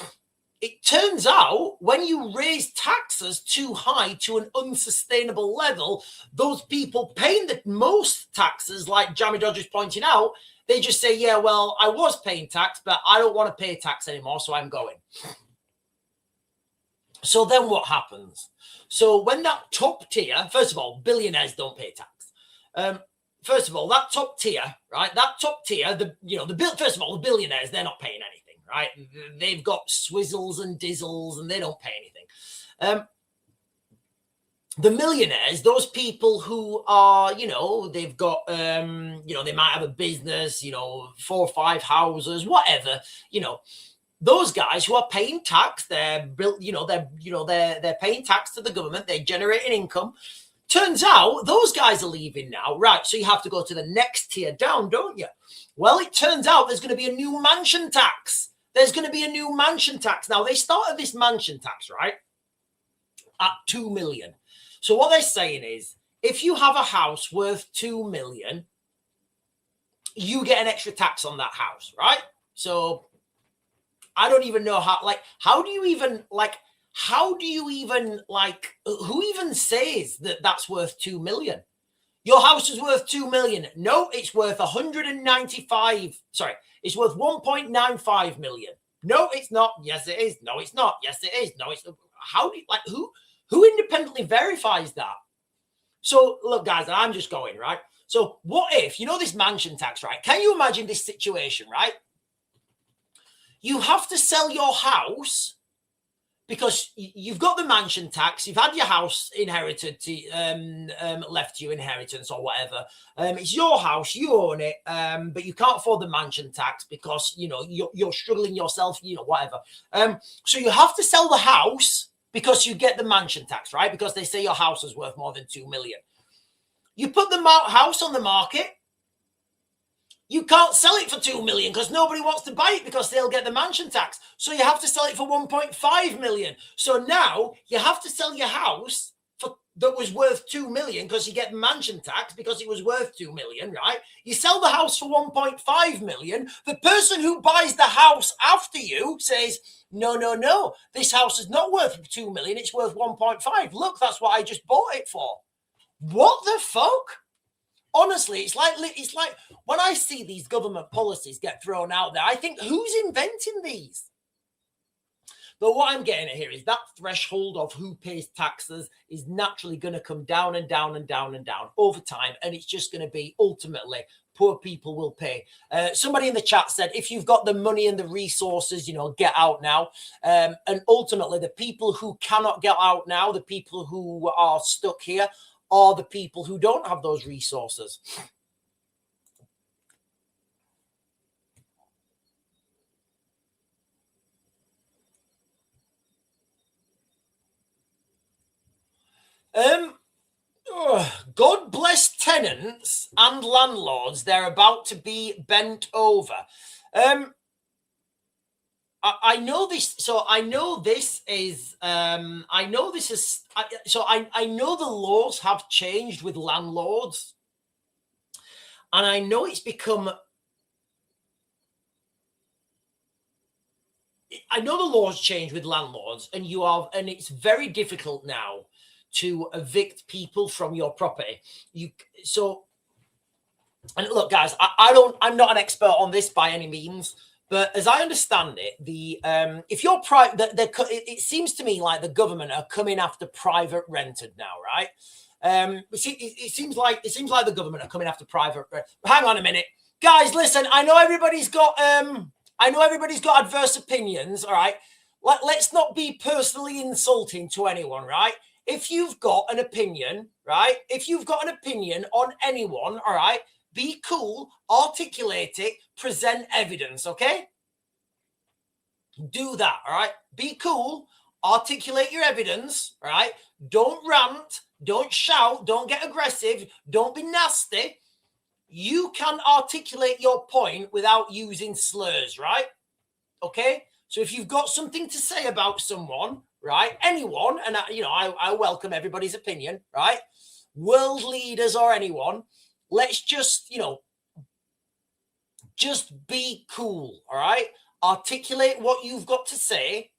It turns out when you raise taxes too high to an unsustainable level, those people paying the most taxes, like Jammy Dodger's pointing out, they just say, yeah, well, I was paying tax, but I don't want to pay tax anymore, so I'm going. So then what happens? So when that top tier, first of all, billionaires don't pay tax. First of all, that top tier, right? That top tier, first of all, the billionaires, they're not paying anything, right? They've got swizzles and dizzles and they don't pay anything. The millionaires, those people who are, they've got, they might have a business, 4 or 5 houses, whatever, those guys who are paying tax, they're paying tax to the government, they're generating income. Turns out those guys are leaving now, right? So you have to go to the next tier down, don't you? Well, it turns out there's going to be a new mansion tax. There's going to be a new mansion tax. Now, they started this mansion tax, right, at 2 million. So what they're saying is, if you have a house worth 2 million, you get an extra tax on that house, right? So I don't even know how do you even who even says that that's worth 2 million? Your house is worth 2 million. No, it's worth 195. Sorry, it's worth 1.95 million. No, it's not. Yes, it is. No, it's not. Yes, it is. No, it's not. How do you, who independently verifies that? So look, guys, I'm just going, right? So what if, this mansion tax, right? Can you imagine this situation, right? You have to sell your house because you've got the mansion tax, you've had your house inherited, left to you inheritance or whatever. It's your house, you own it, but you can't afford the mansion tax because, you're struggling yourself, whatever. So you have to sell the house because you get the mansion tax, right? Because they say your house is worth more than 2 million. You put the house on the market. You can't sell it for 2 million because nobody wants to buy it because they'll get the mansion tax. So you have to sell it for 1.5 million. So now you have to sell your house that was worth 2 million because you get mansion tax because it was worth 2 million, right? You sell the house for 1.5 million. The person who buys the house after you says, no, this house is not worth 2 million. It's worth 1.5. Look, that's what I just bought it for. What the fuck? Honestly, it's like when I see these government policies get thrown out there, I think, who's inventing these? But what I'm getting at here is that threshold of who pays taxes is naturally going to come down and down and down and down over time. And it's just going to be ultimately poor people will pay. Somebody in the chat said, if you've got the money and the resources, get out now. And ultimately, the people who cannot get out now, the people who are stuck here, are the people who don't have those resources. God bless tenants and landlords. They're about to be bent over. I know this. So I know this is. I know this is. I know the laws have changed with landlords, and I know it's become. I know the laws change with landlords, and it's very difficult now to evict people from your property. And look, guys, I'm not an expert on this by any means. But as I understand it, if you're private, it seems to me like the government are coming after private rented now, right? It seems like the government are coming after private. Hang on a minute, guys. Listen, I know everybody's got adverse opinions. All right, let's not be personally insulting to anyone, right? If you've got an opinion, right? If you've got an opinion on anyone, all right. Be cool, articulate it, present evidence, okay? Do that, all right? Be cool, articulate your evidence, all right? Don't rant, don't shout, don't get aggressive, don't be nasty. You can articulate your point without using slurs, right? Okay? So if you've got something to say about someone, right? Anyone, and I welcome everybody's opinion, right? World leaders or anyone. Let's just, just be cool, all right? Articulate what you've got to say,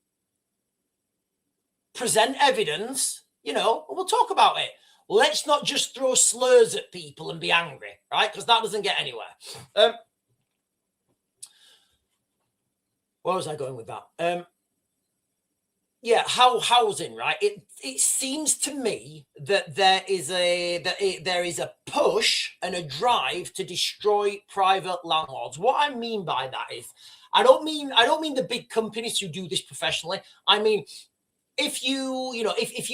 present evidence, and we'll talk about it. Let's not just throw slurs at people and be angry, right? Because that doesn't get anywhere. Where was I going with that? Housing, right? It seems to me that there is a push and a drive to destroy private landlords. What I mean by that is, I don't mean the big companies who do this professionally. I mean, if you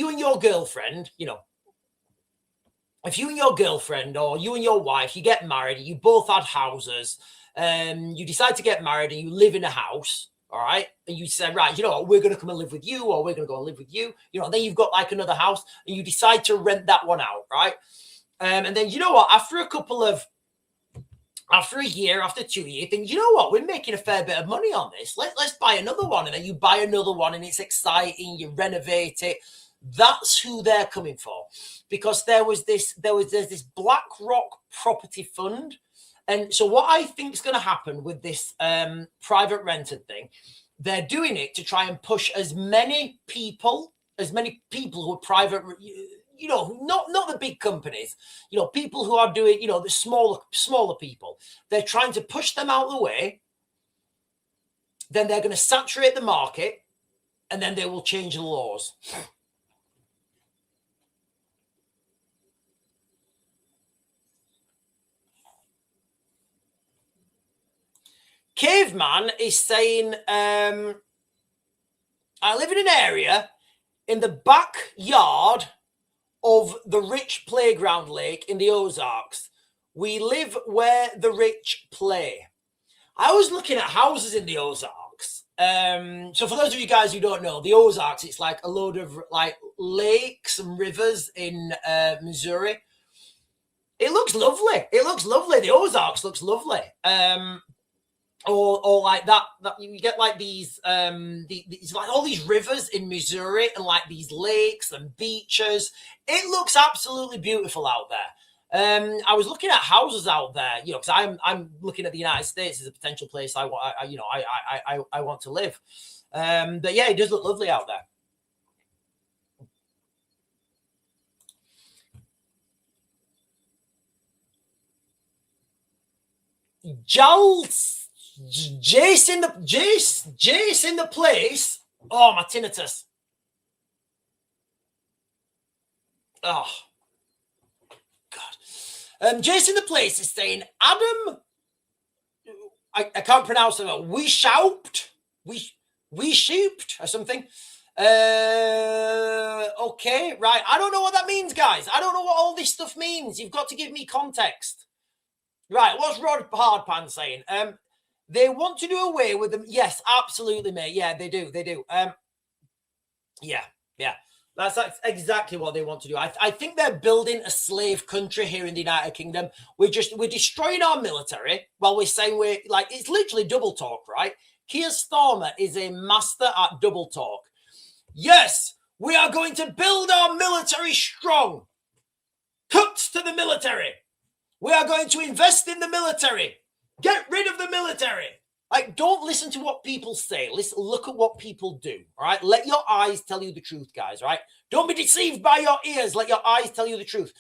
and your girlfriend, if you and your girlfriend or you and your wife, you get married, you both had houses, you decide to get married and you live in a house. All right. And you say, right, you know what, we're going to come and live with you, or we're going to go and live with you. Then you've got like another house and you decide to rent that one out. Right. And then, after a year, after 2 years, then we're making a fair bit of money on this. Let's buy another one. And then you buy another one and it's exciting. You renovate it. That's who they're coming for, because there's this BlackRock property fund. And so what I think is going to happen with this private rented thing, they're doing it to try and push as many people who are private, not the big companies, people who are doing, the smaller people. They're trying to push them out of the way. Then they're going to saturate the market, and then they will change the laws. Caveman is saying, I live in an area in the backyard of the rich playground lake in the Ozarks. We live where the rich play. I was looking at houses in the Ozarks. So for those of you guys who don't know, the Ozarks, it's like a load of like lakes and rivers in Missouri. It looks lovely. The Ozarks looks lovely. Or like that you get like these like all these rivers in Missouri and like these lakes and beaches. It looks absolutely beautiful out there. I was looking at houses out there, because I'm looking at the United States as a potential place I want to live. But yeah, it does look lovely out there. Jace in the place. Oh, my tinnitus. Oh, God. Jace in the place is saying, Adam, I can't pronounce it. We shout or something. Okay, right. I don't know what that means, guys. I don't know what all this stuff means. You've got to give me context. Right, what's Rod Hardpan saying? They want to do away with them. Yes, absolutely, mate. Yeah, they do. Yeah. That's exactly what they want to do. I think they're building a slave country here in the United Kingdom. We're destroying our military while we're saying it's literally double talk, right? Keir Starmer is a master at double talk. Yes, we are going to build our military strong. Cuts to the military. We are going to invest in the military. Get rid of the military. Like, don't listen to what people say. Look at what people do. All right. Let your eyes tell you the truth, guys. All right. Don't be deceived by your ears. Let your eyes tell you the truth.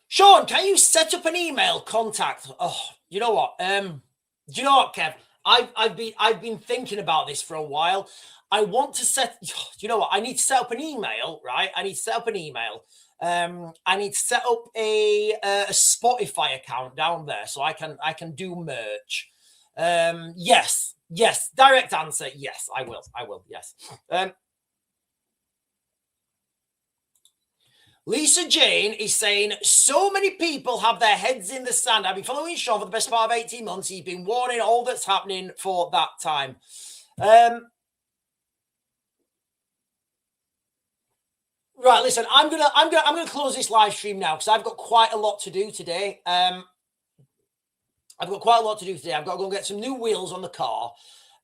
Sean, can you set up an email contact? Oh, you know what? Do you know what, Kev? I've been thinking about this for a while. I want to set. Do you know what? I need to set up an email, right? I need to set up an email. I need to set up a Spotify account down there so I can do merch. Yes. Direct answer. Yes, I will. Yes. Lisa Jane is saying, so many people have their heads in the sand. I've been following Sean for the best part of 18 months. He's been warning all that's happening for that time. Right, listen, I'm gonna close this live stream now because I've got quite a lot to do today. I've got quite a lot to do today. I've got to go and get some new wheels on the car.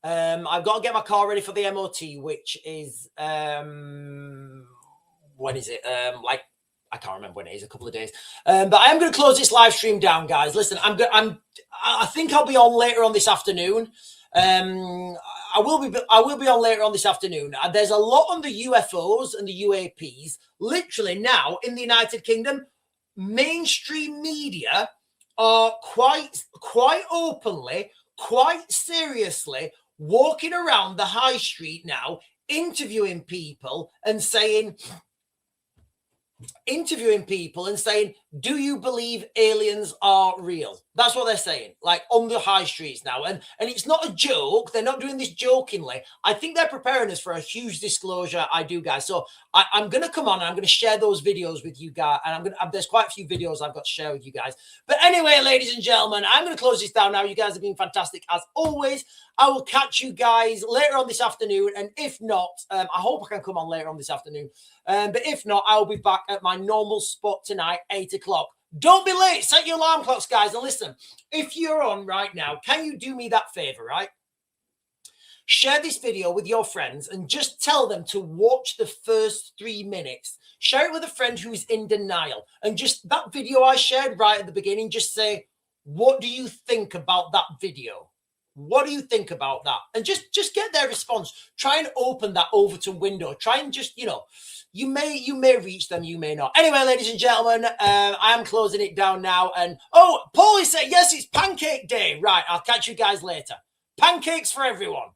I've got to get my car ready for the MOT, which is when is it? Like, I can't remember when it is, a couple of days. But I am going to close this live stream down, guys. Listen, I think I'll be on later on this afternoon. I will be on later on this afternoon. There's a lot on the UFOs and the UAPs. Literally now in the United Kingdom, mainstream media are quite openly, quite seriously walking around the high street now, interviewing people and saying, do you believe aliens are real? That's what they're saying, like on the high streets now. And it's not a joke. They're not doing this jokingly. I think they're preparing us for a huge disclosure. I do, guys. So I'm going to come on and I'm going to share those videos with you guys. And there's quite a few videos I've got to share with you guys. But anyway, ladies and gentlemen, I'm going to close this down now. You guys have been fantastic as always. I will catch you guys later on this afternoon. And if not, I hope I can come on later on this afternoon. But if not, I'll be back at my normal spot tonight, 8 o'clock. Don't be late. Set your alarm clocks, guys. And listen, if you're on right now, can you do me that favor, right? Share this video with your friends and just tell them to watch the first 3 minutes. Share it with a friend who's in denial. And just that video I shared right at the beginning, just say, what do you think about that video? What do you think about that? And just get their response. Try and open that Overton window. Try and just, you may reach them, you may not. Anyway, ladies and gentlemen, I am closing it down now. And Paulie said, yes, it's pancake day. Right, I'll catch you guys later. Pancakes for everyone.